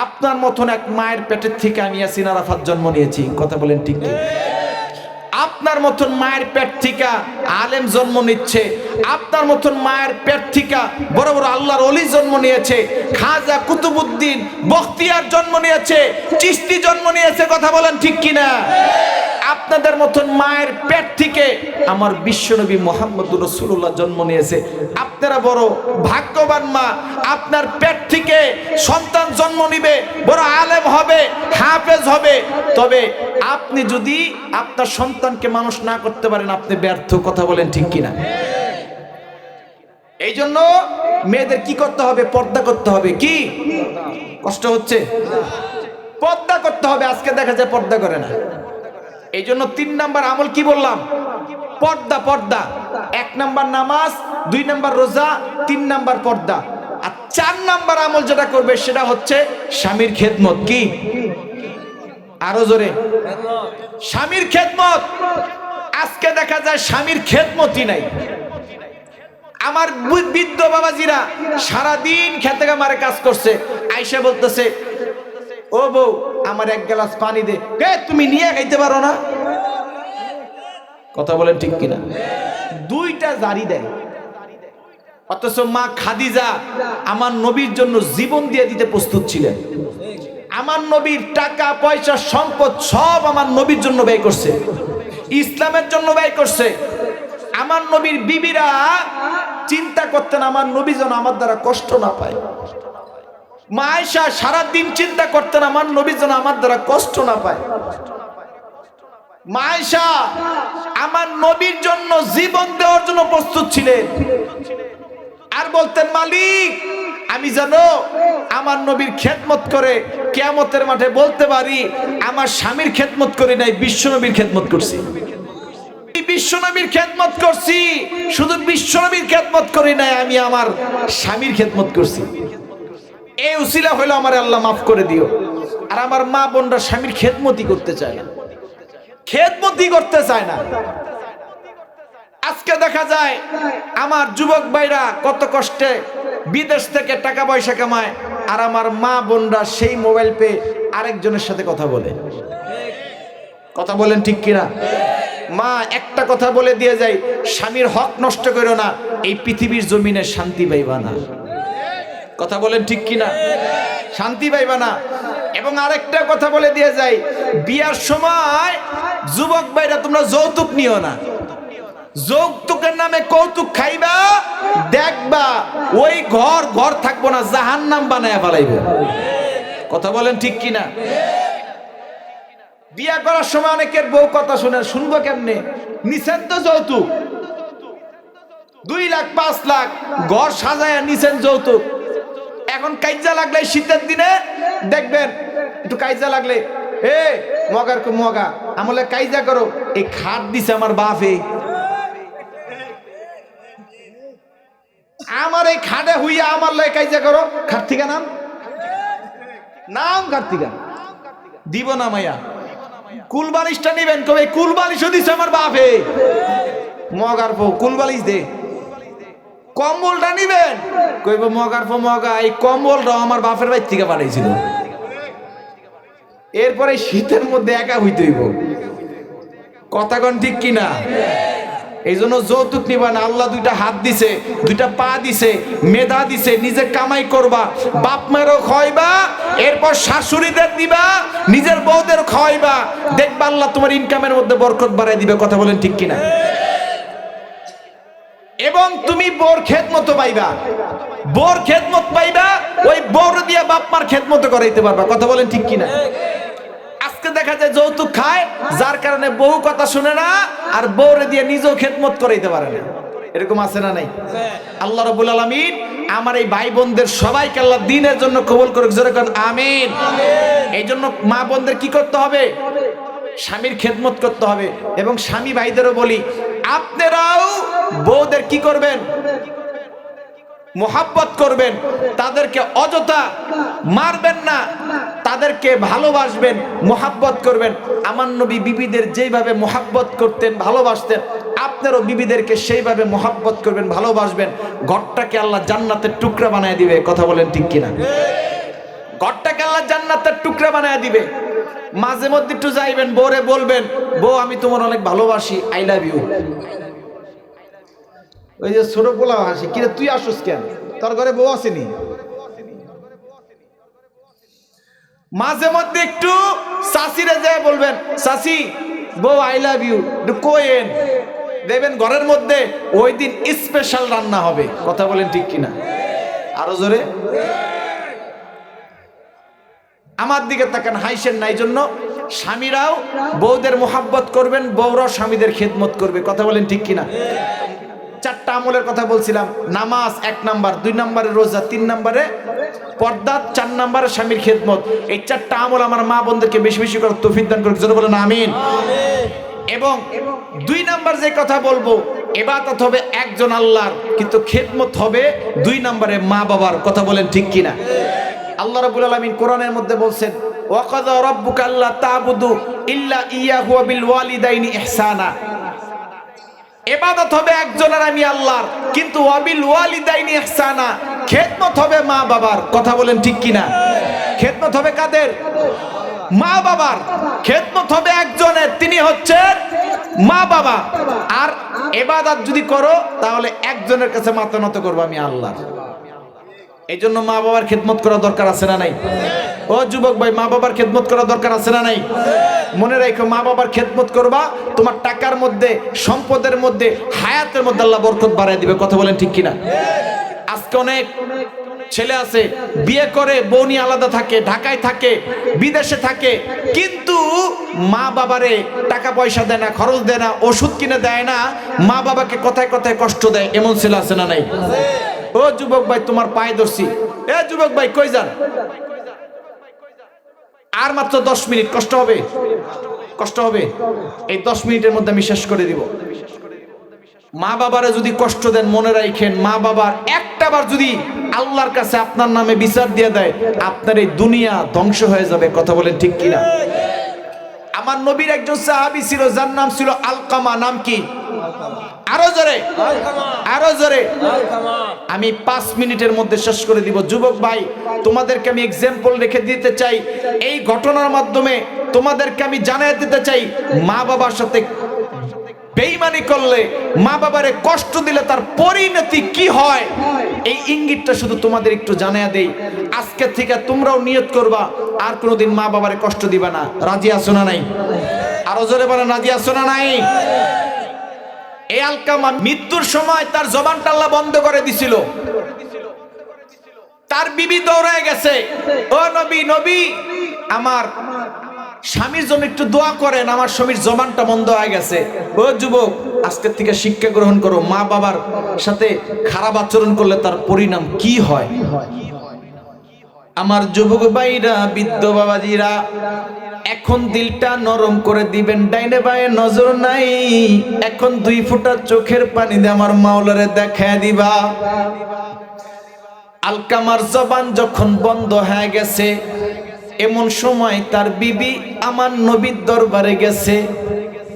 আপনার মতন এক মায়ের পেটের থেকে আমি ইয়াসিন আরাফাত জন্ম নিয়েছি, কথা বলেন ঠিক কি? আপনার মতন মায়ের পেট থেকে আলেম জন্ম নিচ্ছে, আপনার মতন মায়ের পেট থেকে বড় বড় আল্লাহর ওলি জন্ম নিয়েছে, খাজা কুতুবউদ্দিন বখতিয়ার জন্ম নিয়েছে, চিশতি জন্ম নিয়েছে, কথা বলেন ঠিক কিনা? আপনাদের মতন মায়ের পেট থেকে আমার বিশ্বনবী মুহাম্মদুর রাসূলুল্লাহ জন্ম নিয়েছে। আপনারা বড় ভাগ্যবান মা, আপনার পেট থেকে সন্তান জন্ম নিবে, বড় আলেম হবে, হাফেজ হবে। তবে আপনি যদি আপনার সন্তানকে মানুষ না করতে পারেন, আপনি ব্যর্থ, কথা বলেন ঠিক কিনা? এই জন্য মেয়েদের কি করতে হবে? পর্দা করতে হবে। কি কষ্ট হচ্ছে? পর্দা করতে হবে। আজকে দেখা যায় পর্দা করে না। এই জন্য 3 নাম্বার আমল কি বললাম? পর্দা। পর্দা 1 নাম্বার নামাজ, 2 নাম্বার রোজা, 3 নাম্বার পর্দা। আর 4 নাম্বার আমল যেটা করবে সেটা হচ্ছে স্বামীর খেদমত। কি? আরো জোরে, স্বামীর খেদমত। আজকে দেখা যায় স্বামীর খেদমতই নাই। আমার বৃদ্ধ বাবাজিরা সারাদিন খেতে মারে কাজ করছে, আইসা বলতেছে, ও বউ আমার 1 গ্লাস পানি দে। তুমি নিয়ে খাইতে পারো না? কথা বলেন ঠিক কিনা? 2টা জারি দেয়। অথচ মা খাদিজা আমার নবীর জন্য জীবন দিয়ে দিতে প্রস্তুত ছিলেন। আমার নবীর টাকা পয়সা সম্পদ সব আমার নবীর জন্য ব্যয় করছে, ইসলামের জন্য ব্যয় করছে। আমার নবীর বিবিরা চিন্তা করতেন আমার নবী যেন আমার দ্বারা কষ্ট না পায়। মা আয়েশা সারাদিন চিন্তা করতেন আমার নবী যেন আমার দ্বারা কষ্ট না পায়। মা আয়েশা আমার নবীর জন্য জীবন দেওয়ার জন্য প্রস্তুত ছিলেন। আর বলতেন, মালিক আমি জানো আমার নবীর খেদমত করে কিয়ামতের মাঠে বলতে পারি আমার স্বামীর খেদমত করি নাই, বিশ্বনবীর খেদমত করছি। বিশ্বনবীর খেদমত করছি, শুধু বিশ্বনবীর খেদমত করি নাই, আমি আমার স্বামীর খেদমত করছি। এই উসিলা হলো আমার আল্লাহ মাফ করে দিও। আর আমার মা বোনরা স্বামীর খেদমতই করতে চায় না, খেদমতই করতে চায় না। আজকে দেখা যায় আমার যুবক ভাইরা কত কষ্টে বিদেশ থেকে টাকা পয়সা কামায়, আর আমার মা বোনরা সেই মোবাইল পেয়ে আরেকজনের সাথে কথা বলে। কথা বলেন ঠিক কিনা? মা একটা কথা বলে দিয়ে যায়, স্বামীর হক নষ্ট করো না, এই পৃথিবীর জমিনে শান্তি পাইবা না। কথা বলেন ঠিক কিনা? শান্তি পাইবা না। এবং আরেকটা কথা বলে দিয়ে যায়, বিয়ার সময় যুবক ভাইরা তোমরা যৌতুক নিও না। যৌতুকের নামে কৌতুক খাইবা, দেখবা ওই ঘর ঘর থাকবো না, জাহান্নাম বানায় ফেলাইবে। কথা বলেন ঠিক কিনা? বিয়া করার সময় অনেকের বউ কথা শুনে, শুনবো কেমনে? নিছেন তো যৌতুক, 2 লাখ 5 লাখ ঘর সাজায় নিছেন যৌতুক। এখন কাইজা লাগলে শীতের দিনে দেখবেন একটু কাইজা লাগলে, এ মগার কো মগা আমলে কাইজা করো, এই খাট দিছে আমার বাপে, আমার এই খাটে হুইয়া আমার লয় কাইজা করো, খাট থেকে নাম নাম খাট থেকে দিব না মাইয়া। কুলবালিশটা নিবেন, কবে কুলবালিশও দিছে আমার বাপে। মগার ফো কুলবালিশ দে, কম্বলটা নিবেন, কইব মগার ফো মগা, এই কম্বলটাও আমার বাপের বাড়ি থেকে পাঠাইছিল। এরপরে শীতের মধ্যে একা হইতে হইব, কথা কোন ঠিক কিনা? এই জন্য যৌতুক নিবা না। আল্লাহ দুইটা হাত দিছে, দুইটা পা দিছে, মেধা দিছে, নিজে কামাই করবা, বাপ মায়েরও খাওয়াইবা, এরপর শাশুড়িদের দিবা, নিজের বউদের খাওয়াইবা, দেখবা আল্লাহ তোমার ইনকামের মধ্যে বরকত বাড়াই দিবে। কথা বলেন ঠিক কিনা? এবং তুমি বোর খেদমত পাইবা, বোর খেদমত পাইবা, ওই বোর দিয়া বাপ মার খেদমত করাইতে পারবা। কথা বলেন ঠিক কিনা? আজকে দেখা যায় যৌতুক খায়, যার কারণে বউ কথা শুনে না, আর বউরে দিয়ে নিজেও খেদমত করাইতে পারে না। এরকম আছে না নাই? আল্লাহ রাব্বুল আলামিন আমার এই ভাই বোনদের সবাইকে আল্লাহ দ্বীনের জন্য কবুল করুক, জোরে বলেন আমিন। এই জন্য মা বোনদের কি করতে হবে? স্বামীর খেদমত করতে হবে। এবং স্বামী ভাইদেরও বলি, আপনারাও বউদের কি করবেন? মোহাব্বত করবেন, তাদেরকে অযথা মারবেন না, তাদেরকে ভালোবাসবেন, মোহাব্বত করবেন। আমার নবী বিবিদের যেভাবে মোহাব্বত করতেন, ভালোবাসতেন, আপনারও বিবিদেরকে সেইভাবে মোহাব্বত করবেন, ভালোবাসবেন। ঘরটাকে আল্লাহ জান্নাতের টুকরা বানায় দিবে। কথা বলেন ঠিক কিনা? ঘরটাকে আল্লাহ জান্নাতের টুকরা বানায় দিবে। মাঝে মধ্যে একটু যাইবেন, বউরে বলবেন, বউ আমি তোমার অনেক ভালোবাসি, আই লাভ ইউ। ওই যে ছোট পোলা হাসি, কিরে তুই আসুস কেন, তোর ঘরে বউ আসেনি? মাঝে মধ্যে একটু শাশিরে যায় বলবেন, শাশি বউ আই লাভ ইউ, একটু কোয়েন, দেখবেন ঘরের মধ্যে ওই দিন স্পেশাল রান্না হবে। কথা বলেন ঠিক কিনা? আরো জোরে আমার দিকে তাকান, হাইসেন না। এই জন্য স্বামীরাও বউদের মোহাব্বত করবেন, বউরাও স্বামীদের খেদমত করবে। কথা বলেন ঠিক কিনা? চারটা আমলের কথা বলছিলাম, নামাজ 1 নাম্বার, 2 নাম্বারে রোজা, 3 নাম্বারে পর্দা, 4 নাম্বারে স্বামীর খেদমত। এই চারটা আমল আমার মা বোনদেরকে বেশি বেশি করে তৌফিক দান করুক, জোরে বলেন আমিন। এবং 2 নাম্বার যে কথা বলবো, ইবাদত হবে একজন আল্লাহর, কিন্তু খেদমত হবে 2 নাম্বারে মা বাবার। কথা বলেন ঠিক কিনা? আল্লাহ রাব্বুল আলামিন কোরআনের মধ্যে বলছেন, ওয়া কাযা রাব্বুকা আল্লা তা'বুদু ইল্লা ইয়্যাহু ওয়া বিল ওয়ালিদাইনি ইহসানা। ইবাদত হবে একজনের, আমি আল্লাহর, কিন্তু ওয়া বিল ওয়ালিদাইনি ইহসানা, খেদমত হবে মা বাবার। কথা বলেন ঠিক কিনা? খেদমত হবে কাদের? মা বাবার। খেদমত হবে একজনের, তিনি হচ্ছেন মা বাবা। আর ইবাদত যদি করো তাহলে একজনের কাছে মাথা নত করবে, আমি আল্লাহ। এই জন্য মা বাবার খেদমত করা দরকার আছে না নাই? ও যুবক ভাই, মা বাবার খেদমত করা দরকার আছে না নাই? মনে রাখো, মা বাবার খেদমত করবা, তোমার টাকার মধ্যে, সম্পদের মধ্যে, হায়াতের মধ্যে আল্লাহ বরকত বাড়ায় দিবে। কথা বলেন ঠিক কিনা? আজকে অনেক ছেলে আছে, বিয়ে করে বউ নিয়ে আলাদা থাকে, ঢাকায় থাকে, বিদেশে থাকে, কিন্তু মা বাবারে টাকা পয়সা দেয় না, খরচ দেয় না, ওষুধ কিনে দেয় না, মা বাবাকে কথায় কথায় কষ্ট দেয়। এমন ছেলে আছে না নাই? ও যুবক ভাই, তোমার পায়ে ধরছি। এ যুবক ভাই, কই যান? আর মাত্র 10 মিনিট। কষ্ট হবে, কষ্ট হবে। এই 10 মিনিটের মধ্যে আমি শেষ করে দিব। মা বাবারে যদি কষ্ট দেন, মনে রাখেন, মা বাবার একটাবার যদি আল্লাহর কাছে আপনার নামে বিচার দিয়ে দেয়, আপনার এই দুনিয়া ধ্বংস হয়ে যাবে। কথা বলেন ঠিক কিনা? আমার নবীর একজন সাহাবী ছিল, যার নাম ছিল আলকামা। নাম কি? আরো জোরে, আরো জোরে। আমি 5 মিনিটের মধ্যে শেষ করে দিব। যুবক ভাই, তোমাদেরকে আমি এক্সাম্পল রেখে দিতে চাই। এই ঘটনার মাধ্যমে তোমাদেরকে আমি জানিয়ে দিতে চাই, মা বাবার সাথে বেঈমানি করলে, মা বাবারে কষ্ট দিলে তার পরিণতি কি হয়, এই ইঙ্গিতটা শুধু তোমাদের একটু জানিয়ে দেই। আজকে থেকে তোমরাও নিয়ত করবা, আর কোনোদিন মা বাবারে কষ্ট দিবা না। রাজি আছো না নাই? আরো জোরে বলেন, রাজি আছো না নাই? এই আলকামা মৃত্যুর সময় তার জবানটা আল্লাহ বন্ধ করে দিছিল। তার বিবি দৌড়ায় গেছে, ও নবী, নবী, আমার স্বামীর জন্য একটু দোয়া করেন, আমার স্বামীর জবানটা বন্ধ হয়ে গেছে। ও যুবক, আজকের থেকে শিক্ষা গ্রহণ করো, মা বাবার সাথে খারাপ আচরণ করলে তার পরিণাম কি হয়। আমার যুবক ভাইরা, বৃদ্ধ বাবাজিরা, এখন দিলটা নরম করে দিবেন। ডাইনে বায়ে নজর নাই, এখন 2 ফোঁটা চোখের পানি দিয়ে আমার মাওলারে দেখায় দিবা। আলকামার জবান যখন বন্ধ হয়ে গেছে, এমন সময় তার বিবি আমার নবীর দরবারে গেছে।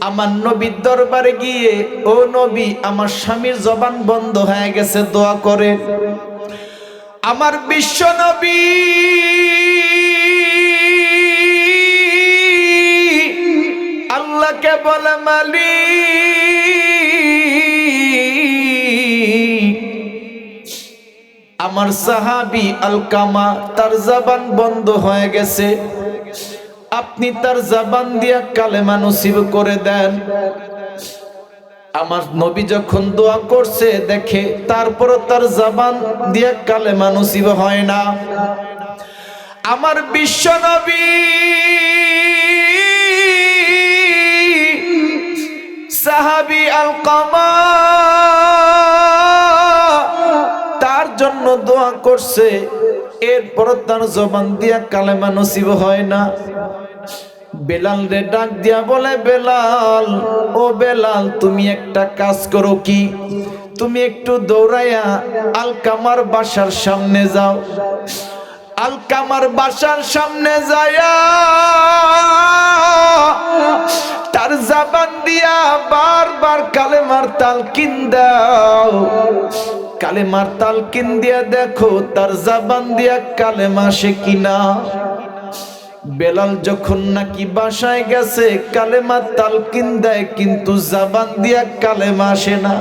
আমার নবীর দরবারে গিয়ে, ও নবী, আমার স্বামীর জবান বন্ধ হয়ে গেছে, দোয়া করেন। আমার বিশ্ব নবী আল্লাহকে বলে, মালিক, আমার সাহাবী আলকামা তার জবান বন্ধ হয়ে গেছে, আপনি তার জবান দিয়া কালেমা নসিব করে দেন। আমার নবী যখন দোয়া করছে দেখে, তারপরও তার জবান দিয়া কালেমা নসিব হয় না। আমার বিশ্ব নবী সাহাবী আলকামা তার জন্য দোয়া করছে, এরপর তার জবান দিয়া কালেমা নসিব হয় না। বেলাল রে ডাক দিয়া বলে, বেলাল, ও বেলাল, তুমি একটা কাজ করো, কি? তুমি একটু দৌড়াইয়া আলকামার বাসার সামনে যাও। আলকামার বাসার সামনে যায়া তার জবান দিয়া বারবার কালেমার তালকিন দাও। কালেমার তালকিন দিয়া দেখো তার জবান দিয়া কালেমা আসে কিনা। বেলাল যখন নাকি বাসায় গেছে, কালেমা তালকিন দেয়, কিন্তু জবান দিয়া কালেমা আসে না।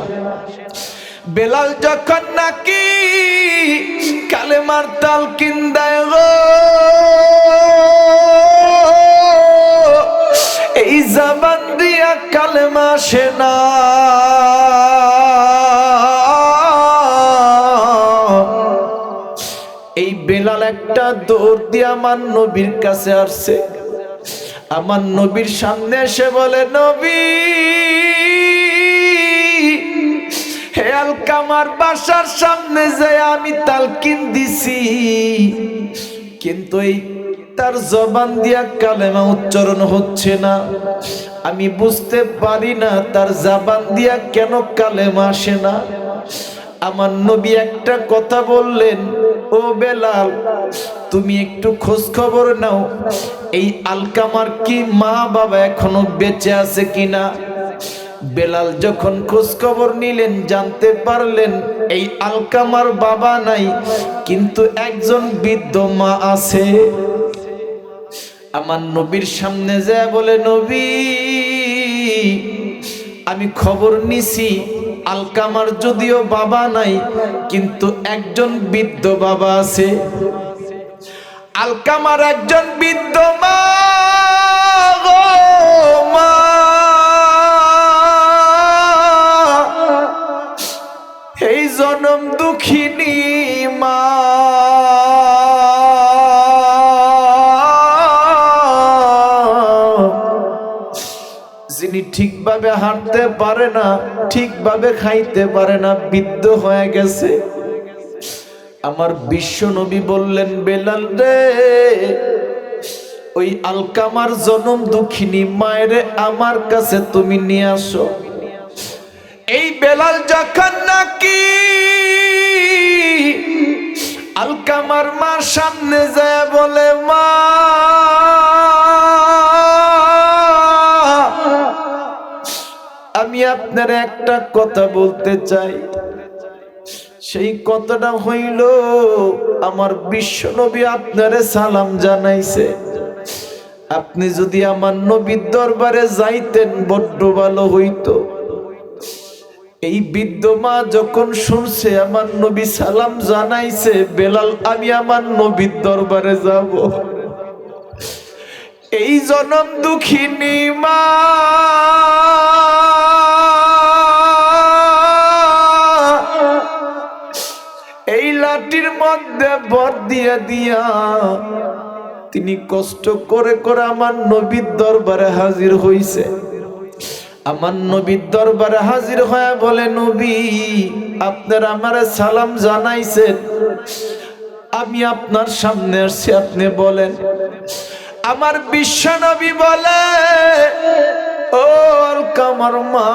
বেলাল যখন নাকি কালেমার তালকিন দেয় গো, এই জবান দিয়া কালেমা আসে না। এই বেলাল একটা দৌড় দিয়ে আমার নবীর কাছে আসছে। আমার নবীর সামনে এসে বলে, নবী, হে আলকামার বাসার সামনে যায় আমি তালকিন দিছি, কিন্তু এই তার জবান দিয়া কালেমা উচ্চারণ হচ্ছে না। আমি বুঝতে পারি না তার জবান দিয়া কেন কালেমা আসে না। আমার নবী একটা কথা বললেন, ও বেলাল, তুমি একটু খোঁজ খবর নাও, এই আলকামার কি মা বাবা এখনো বেঁচে আছে কিনা। বেলাল যখন খোঁজ খবর নিলেন, জানতে পারলেন এই আলকামার বাবা নাই, কিন্তু একজন বৃদ্ধ মা আছে। আমার নবীর সামনে যায় বলে, নবী, আমি খবর নিছি আলকামার যদিও বাবা নাই, কিন্তু একজন বৃদ্ধ বাবা আছে। আলকামার একজন বৃদ্ধ মা গো মা, এই জনম দুঃখিনী মা, যিনি ঠিকভাবে হাঁটতে পারে না, ঠিকভাবে খাইতে পারে না, বৃদ্ধ হয়ে গেছে। আমার বিশ্ব নবী বললেন, বেলাল রে, ওই আলকামার জনম দুঃখিনী মায়ের আমার কাছে তুমি নিয়ে আসো। এই বেলাল যখন নাকি আলকামার মার সামনে যায় বলে, মা, আমি আপনার একটা কথা বলতে চাই। সেই কথাটা হইল, আমার বিশ্ব নবী আপনারে সালাম জানাইছে, আপনি যদি আমার নবীর দরবারে যাইতেন বড্ড ভালো হইতো। এই বৃদ্ধ মা যখন শুনছে আমার নবী সালাম জানাইছে, বেলাল, আমি আমার নবীর দরবারে যাব। এই জনম দুঃখিনী মা এই লাঠির মধ্যে ভর দিয়া দিয়া তিনি কষ্ট করে করে আমার নবীর দরবারে হাজির হইছে। আমার নবীর দরবারে হাজির হয়ে বলে, নবী, আপনার আমারে সালাম জানাইছেন, আমি আপনার সামনে আসছি, আপনি বলেন। আমার বিশ্ব নবী বলে, ও আলকামার মা,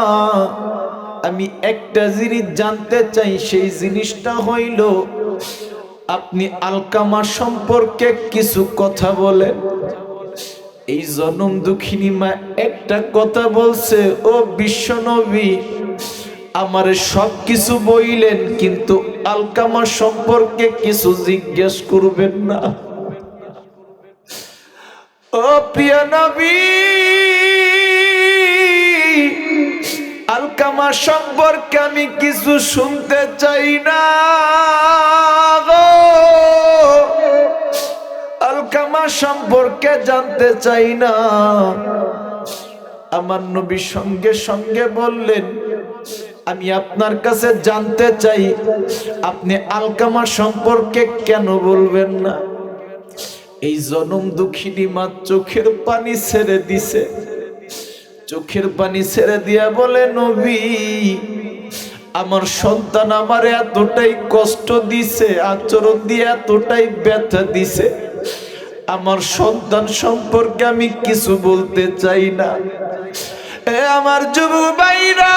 আমি একটা জিনিস জানতে চাই, সেই জিনিসটা হইল আপনি আলকামা সম্পর্কে কিছু কথা বলেন। এই জনম দুঃখিনী মা একটা কথা বলছে, ও বিশ্বনবী আমারে সবকিছু বইলেন, কিন্তু আলকামা সম্পর্কে কিছু জিজ্ঞেস করবেন না। ও প্রিয় নবী, আলকামা সম্পর্কে আমি কিছু শুনতে চাই না গো, আলকামা সম্পর্কে জানতে চাই না। আমার নবী সঙ্গে সঙ্গে বললেন, আমি আপনার কাছে জানতে চাই আপনি আলকামা সম্পর্কে কেন বলবেন না? এই জনম দুঃখিনী মা চোখের পানি ছেড়ে দিছে, চোখের পানি ছেড়ে দিয়া বলে, নবী আমার সন্তান আমার এতটাই কষ্ট দিছে, আচরণ দিয়ে এতটাই ব্যথা দিছে, আমার সন্তান সম্পর্কে আমি কিছু বলতে চাই না। এ আমার যুবক ভাইরা,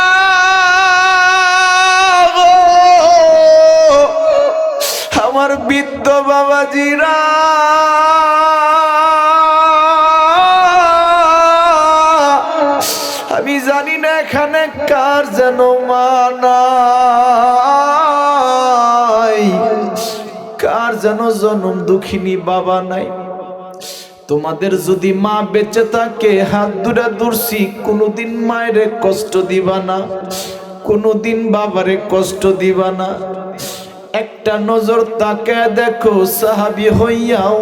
আমার বৃদ্ধ বাবাজিরা, আমি জানি না এখানে কার যেন মা নাই, কার যেন জনম দুঃখিনী বাবা নাই। তোমাদের যদি মা বেঁচে থাকে হাত দুরা ধরছি, কোনোদিন মায়েরে কষ্ট দিবা না, কোনোদিন বাবারে কষ্ট দিবা না। একটা নজর তাকায় দেখো, সাহাবী হইয়াও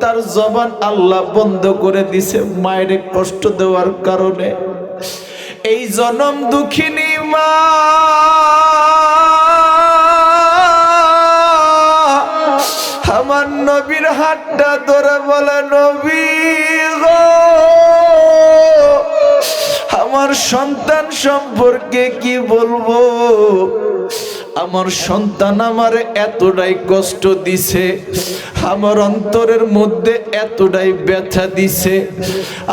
তার জবান আল্লাহ বন্ধ করে দিছে মায়েরে কষ্ট দেওয়ার কারণে। এই জনম দুঃখিনী মা আমার নবীর হাতটা ধরে বলে, নবী গো আমার সন্তান সম্পর্কে কি বলবো? আমার সন্তান আমার এতটাই কষ্ট দিছে, আমার অন্তরের মধ্যে এতটাই ব্যথা দিছে,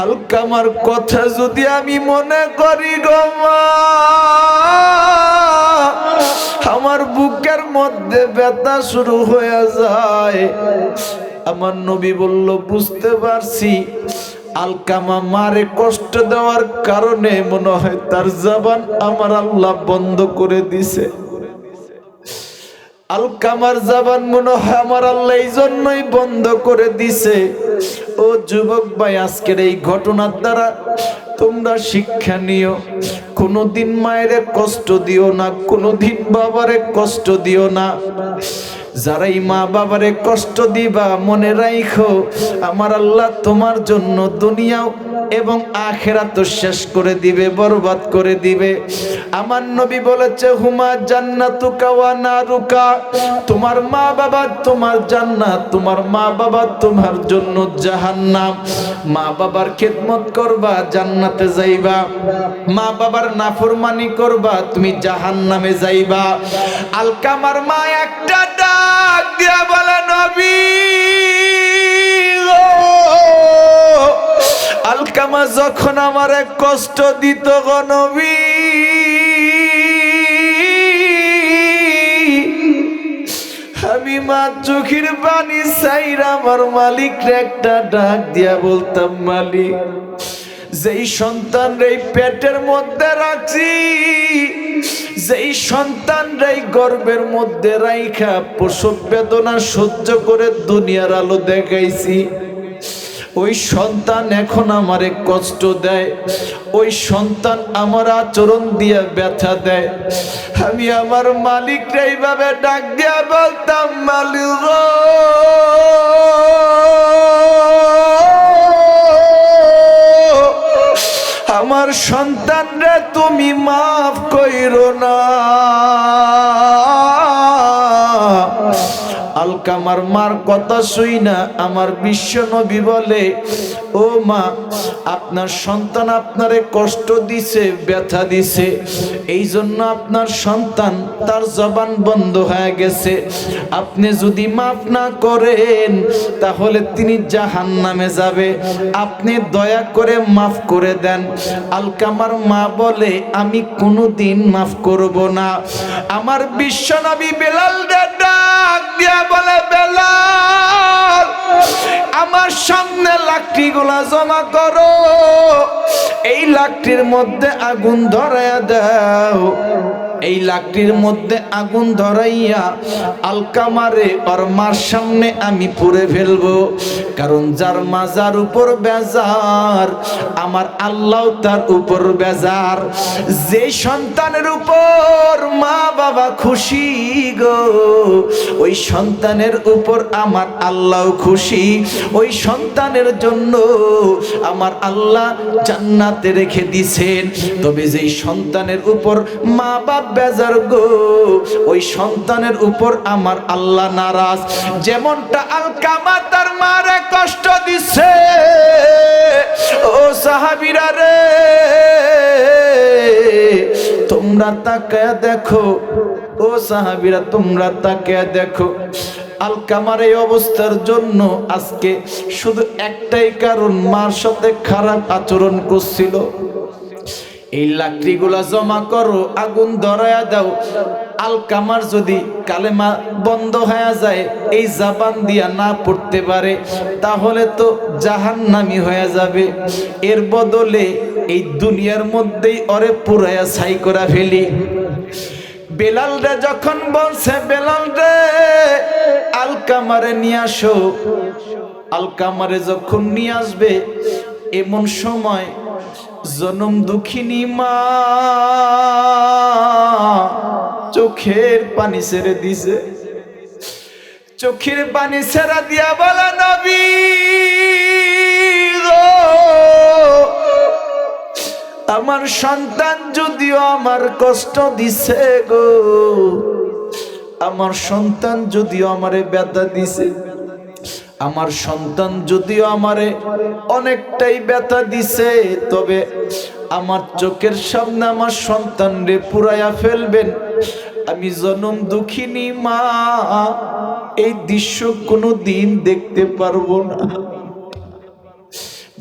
আলকামার কথা যদি আমি মনে করি গো মা, আমার বুকের মধ্যে ব্যথা শুরু হয়ে যায়। আমার নবী বলল, বুঝতে পারছি আলকামা মারে কষ্ট দেওয়ার কারণে মনে হয় তার জবান আমার আল্লাহ বন্ধ করে দিছে। আলকামার জবান মনে হয় আমার আল্লাহ এই জন্যই বন্ধ করে দিছে। ও যুবক ভাই, আজকের এই ঘটনার দ্বারা তোমরা শিক্ষা নিও, কোনোদিন মায়েরে কষ্ট দিও না, কোনোদিন বাবারে কষ্ট দিও না। যারাই মা বাবারে কষ্ট দিবা মনে রাখো, আমার আল্লাহ তোমার জন্য দুনিয়াও এবং আখিরাত শেষ করে দিবে, বরবাদ করে দিবে। আমার নবী বলেছে, হুমা জান্নাতুকা ওয়া নারুকা, তোমার মা বাবা তোমার জান্নাত, তোমার মা বাবা তোমার জন্য জাহান্নাম। মা বাবার খেদমত করবা জান্নাতে যাইবা, মা বাবার নাফরমানি করবা তুমি জাহান্নামে যাইবা। আলকামার মা একটা ডাক দিয়া বলে, নবী আলকামা যখন আমারে কষ্ট দিত গো নবী, আমি মা চোখের পানি চাইরা আমার মালিকরে একটা ডাক দিয়া বলতাম, মালিক যেই সন্তান রে পেটের মধ্যে রাখছি, যেই সন্তান রে গর্ভের মধ্যে রাইখা প্রসব বেদনা সহ্য করে দুনিয়ার আলো দেখাইছি, ওই সন্তান এখন আমারে কষ্ট দেয়, ওই সন্তান আমার আচরণ দিয়ে ব্যথা দেয়। আমি আমার মালিকরে এইভাবে ডাক দিয়া বলতাম, মালিক আমার সন্তানরে তুমি মাফ কইরো না। আলকামার মার কথা শুই না আমার বিশ্ব নবী বলে, ও মা আপনার সন্তান আপনারে কষ্ট দিছে, ব্যথা দিছে, এই জন্য আপনার সন্তান তার জবান বন্ধ হয়ে গেছে। আপনি যদি মাফ না করেন তাহলে তিনি জাহান্নামে যাবে, আপনি দয়া করে মাফ করে দেন। আলকামার মা বলে, আমি কোনোদিন মাফ করব না। আমার বিশ্ব নবী বেলাল ডাক দিয়া বলে, বেলাল আমার সামনে লাকড়িগুলা লাকড়িগুলা জমা করো, এই লাকড়ির মধ্যে আগুন ধরাইয়া দাও। এই লাকড়ির মধ্যে আগুন ধরাইয়া আলকামারে ওর মার সামনে আমি পুড়ে ফেলবো। কারণ যার মাজার উপর বেজার, আমার আল্লাহ তার উপর বেজার। যে সন্তানের উপর মা বাবা খুশি গো, ওই সন্তানের উপর আমার আল্লাহ খুশি। ওই সন্তানের জন্য আমার আল্লাহ জান্নাতে রেখে দিছেন। তবে যেই সন্তানের উপর মা বাবা বেজার গো, ওই সন্তানের উপর আমার আল্লাহ নারাজ। যেমনটা আলকামা তার মারে কষ্ট দিছে, ও সাহাবীরা রে তোমরা তাকায়া দেখো, ও সাহাবীরা তোমরা তাকায়া দেখো। আলকামার এই অবস্থার জন্য আজকে শুধু একটাই কারণ, মার সাথে খারাপ আচরণ করছিল। এই লাকড়িগুলা জমা করো, আগুন ধরায়া দাও। আলকামার যদি কালেমা বন্ধ হয়ে যায়, এই জাবান দিয়া না পড়তে পারে, তাহলে তো জাহান্নামী হয়ে যাবে। এর বদলে এই দুনিয়ার মধ্যেই ওরে পুরায়া ছাই করা ফেলি। বেলাল রে যখন বলছে, বেলাল রে আলকামারে নিয়ে আসো, আলকামারে যখন নিয়ে আসবে, এমন সময় জনম দুঃখিনী মা চোখের পানি ছেড়ে দিছে। চোখের পানি ছেড়া দিয়া বলে, নবী গো, আমার সন্তান যদিও আমার কষ্ট দিছে গো, আমার সন্তান যদিও আমারে ব্যথা দিছে, আমার সন্তান যদিও আমারে অনেকটাই ব্যথা দিছে, তবে আমার চোখের সামনে আমার সন্তান রে পুরাইয়া ফেলবেন। আমি জনম দুঃখিনী মা, এই দৃশ্য কোনো দিন দেখতে পারবো না।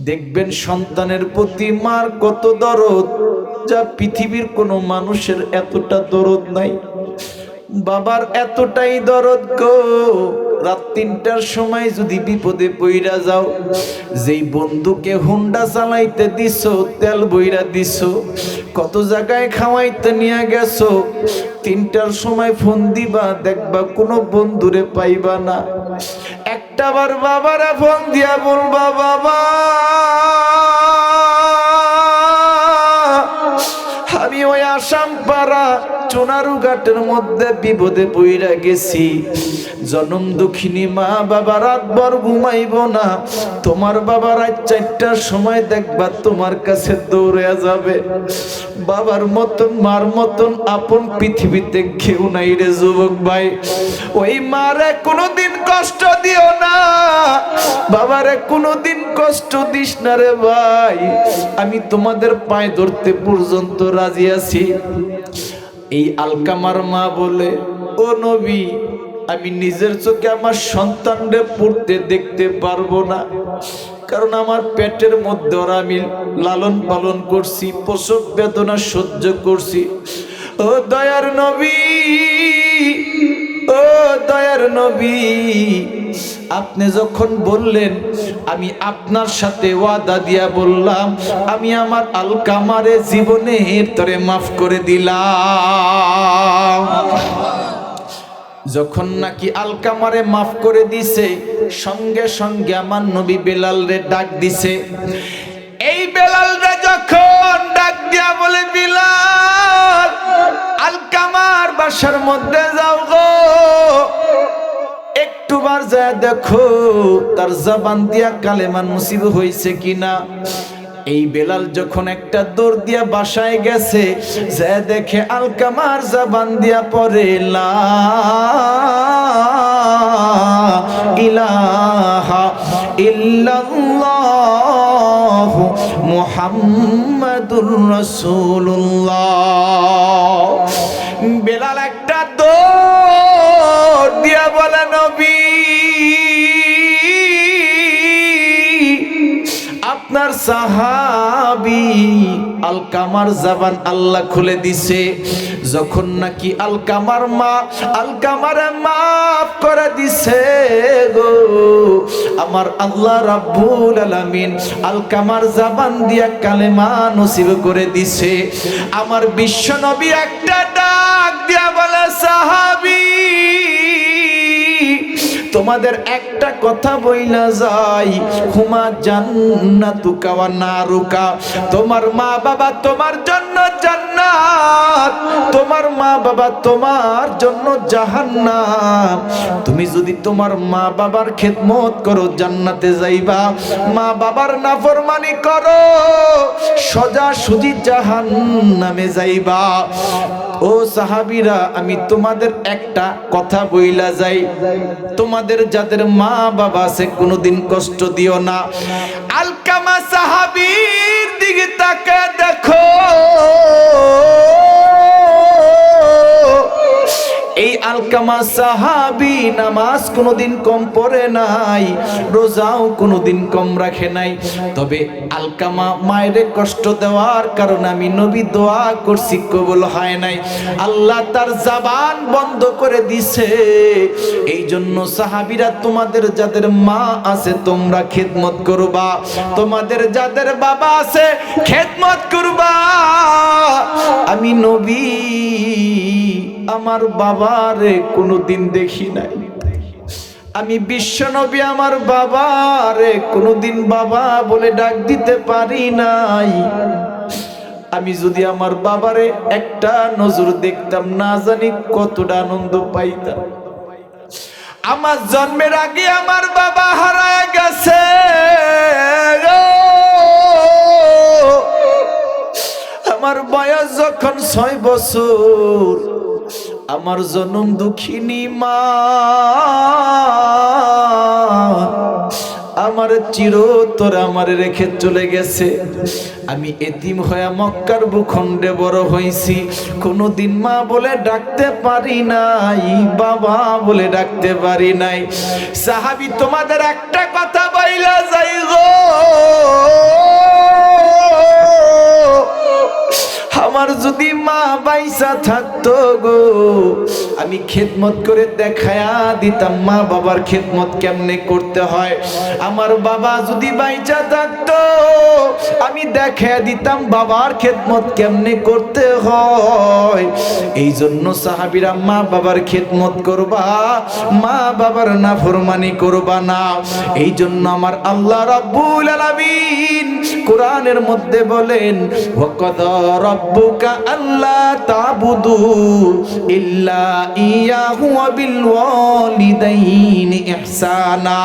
দেখবেন সন্তানের প্রতি মার কত দরদ, যা পৃথিবীর কোনো মানুষের এতটা দরদ নাই। বাবার এতটাই দরদ গো, রাত ৩টার সময় যদি বিপদে পইরা যাও, যেই বন্ধুকে হুন্ডা চালাইতে দিছো, তেল বইরা দিছো, কত জায়গায় খাওয়াইতে নিয়ে গেছো, ৩টার সময় ফোন দিবা, দেখবা কোনো বন্ধুরে পাইবা না। একটাবার বাবারা ফোন দিয়া বলবা, বাবা আমি ওই আসাম পাড়া চোনারু ঘাটের মধ্যে বিপদে পইরা গেছি। জনম দুঃখিনী মা বাবা রাতভর ঘুমাইব না, তোমার বাবা রাত ৪টার সময় দেখবা তোমার কাছে দৌড়ে যাবে। বাবার মতন মার মতন আপন পৃথিবীতে কেউ নাই রে যুবক ভাই। ওই মারে কোনোদিন কষ্ট দিও না, বাবারে কোনোদিন কষ্ট দিস না রে ভাই। আমি তোমাদের পায়ে ধরতে পর্যন্ত রাজি আছি। এই আলকামার মা বলে, ও নবী, আমি নিজের চোখে আমার সন্তানরে পড়তে দেখতে পারবো না, কারণ আমার পেটের মধ্যে ওরা আমি লালন পালন করছি, প্রসব বেদনা সহ্য করছি। ও দয়ার নবী, ও দয়ার নবী, আপনি যখন বললেন, আমি আপনার সাথে ওয়াদা দিয়া বললাম, আমি আমার আলকামারে জীবনের তরে মাফ করে দিলাম। যখন নাকি আলকামারে মাফ করে দিছে, সঙ্গে সঙ্গে আমার নবী বেলাল রে ডাক দিছে। এই বেলাল রে যখন ডাক দিয়া বলে, বিলাল আলকামার বাসার মধ্যে যাও গো, একটুবার যায় দেখো তার জবান দিয়া কালেমা নসিব হয়েছে কিনা। এই বেলাল যখন একটা দৌড় দিয়া বাসায় গেছে, যে দেখে আলকামার জবান দিয়া পড়ে লা ইলাহা ইল্লাল্লাহ মুহাম্মাদুর রাসূলুল্লাহ। বেলাল একটা দৌড় দিয়া বলে, নবী আপনার সাহাবী আলকামার জবান আল্লাহ খুলে দিছে। যখন নাকি আলকামার মা আলকামারে মাফ করে দিছে গো, আমার আল্লাহ রাব্বুল আলামিন আলকামার জবান দিয়া কালেমা নসিব করে দিছে। আমার বিশ্ব নবী একটা ডাক দিয়া বলে, সাহাবী তোমাদের একটা কথা বইলা যাই, হুমা জান্নাতুকা ওয়া নারুকা, তোমার মা বাবা তোমার জন্য জান্নাত, তোমার মা বাবা তোমার জন্য জাহান্নাম। তুমি যদি তোমার মা বাবার খেদমত করো জান্নাতে যাইবা, মা বাবার নাফরমানি করো সোজাসুজি জাহান্নামে যাইবা। ও সাহাবীরা, আমি তোমাদের একটা কথা বইলা যাই, তোমাদের যাদের মা বাবা আছে কোনোদিন কষ্ট দিও না। আলকামা সাহাবীর দিকে তাকায় দেখো, এই আলকামা সাহাবী নামাজ কোনোদিন কম পড়ে নাই, রোজাও কোনোদিন কম রাখে নাই। তবে আলকামা মায়ের কষ্ট দেওয়ার কারণে আমি নবী দোয়া করছি, কবুল হয় নাই, আল্লাহ তার জবান বন্ধ করে দিছে। এই জন্য সাহাবীরা, তোমাদের যাদের মা আছে তোমরা খেদমত করবা, তোমাদের যাদের বাবা আছে খেদমত করবা। আমি নবী আমার বাবারে কোনোদিন দেখি নাই, আমি বিশ্ব নবী আমার বাবারে কোনোদিন বাবা বলে ডাক দিতে পারি নাই। আমি যদি আমার বাবারে একটা নজর দেখতাম, না জানি কতটা আনন্দ পাইতাম। আমার জন্মের আগে আমার বাবা হারায় গেছে, আমার বয়স যখন 6 বছর, আমার জনম দুঃখিনী মা আমার চিরতর আমার রেখে চলে গেছে। আমি এতিম হয়ে মক্কার ভূখণ্ডে বড় হয়েছি, কোনোদিন মা বলে ডাকতে পারি নাই, বাবা বলে ডাকতে পারি নাই। সাহাবী, তোমাদের একটা কথা বইলা যাই গো, আমার যদি মা বাইসা থাকতো গো, আমি খেদমত করে দেখায়া দিতাম মা বাবার খেদমত কেমনে করতে হয়। আমার বাবা যদি বাইসা থাকতো, আমি দেখায়া দিতাম বাবার খেদমত কেমনে করতে হয়। এই জন্য সাহাবীরা, মা বাবার খেদমত করবা, মা বাবার নাফরমানি করবা না। এই জন্য আমার আল্লাহ রাব্বুল আলামিন কোরআনের মধ্যে বলেন, ওয়াকাদা রাব্বুকা আল্লা তা'বুদু ইল্লা ইয়াহু ওয়া বিল ওয়ালিদাইনি ইহসানা।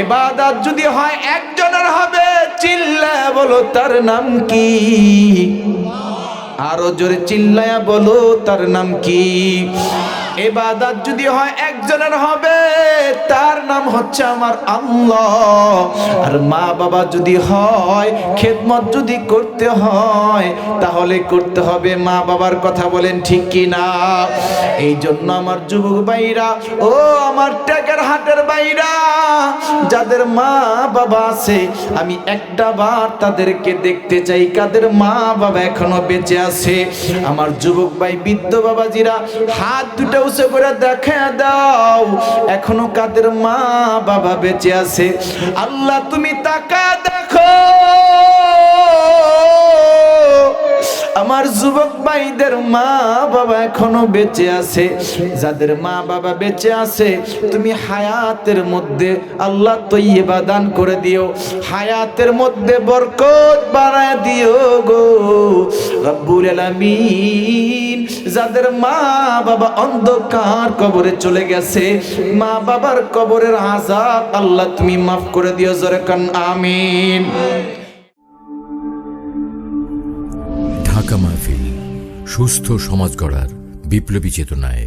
ইবাদত যদি হয় একজনের হবে, চিল্লায়া বলো তার নাম কি? আরো জোরে চিল্লায়া বলো তার নাম কি? ইবাদত যদি হয় একজনের হবে, তার নাম হচ্ছে আমার আল্লাহ। আর মা বাবা যদি হয়, খেদমত যদি করতে হয়, তাহলে করতে হবে মা বাবার কথা। বলেন ঠিক কি না? এই জন্য আমার যুবক ভাইরা, ও আমার টাকার হাটের ভাইরা, যাদের মা বাবা আছে, আমি একটা বার তাদেরকে দেখতে চাই, কাদের মা বাবা এখনো বেঁচে আছে। আমার যুবক ভাই, বৃদ্ধ বাবাজিরা, হাত দুটো উঁচু করে দেখা দাও, এখনো কাদের মা বাবা বেঁচে আছে। আল্লাহ তুমি তাকা দেখো, আমার যুবক ভাইদের মা বাবা এখনো বেঁচে আছে। যাদের মা বাবা বেঁচে আছে, তুমি হায়াতের মধ্যে আল্লাহ তৈয়বা দান করে দিও, হায়াতের মধ্যে বরকত বাড়ায় দিও গো রব্বুল আলামিন। যাদের মা বাবা অন্ধকার কবরে চলে গেছে, মা বাবার কবরের আযাব আল্লাহ তুমি মাফ করে দিও, জোরে কান আমিন। ঢাকা মাহফিল, সুস্থ সমাজ গড়ার বিপ্লবী চেতনায়।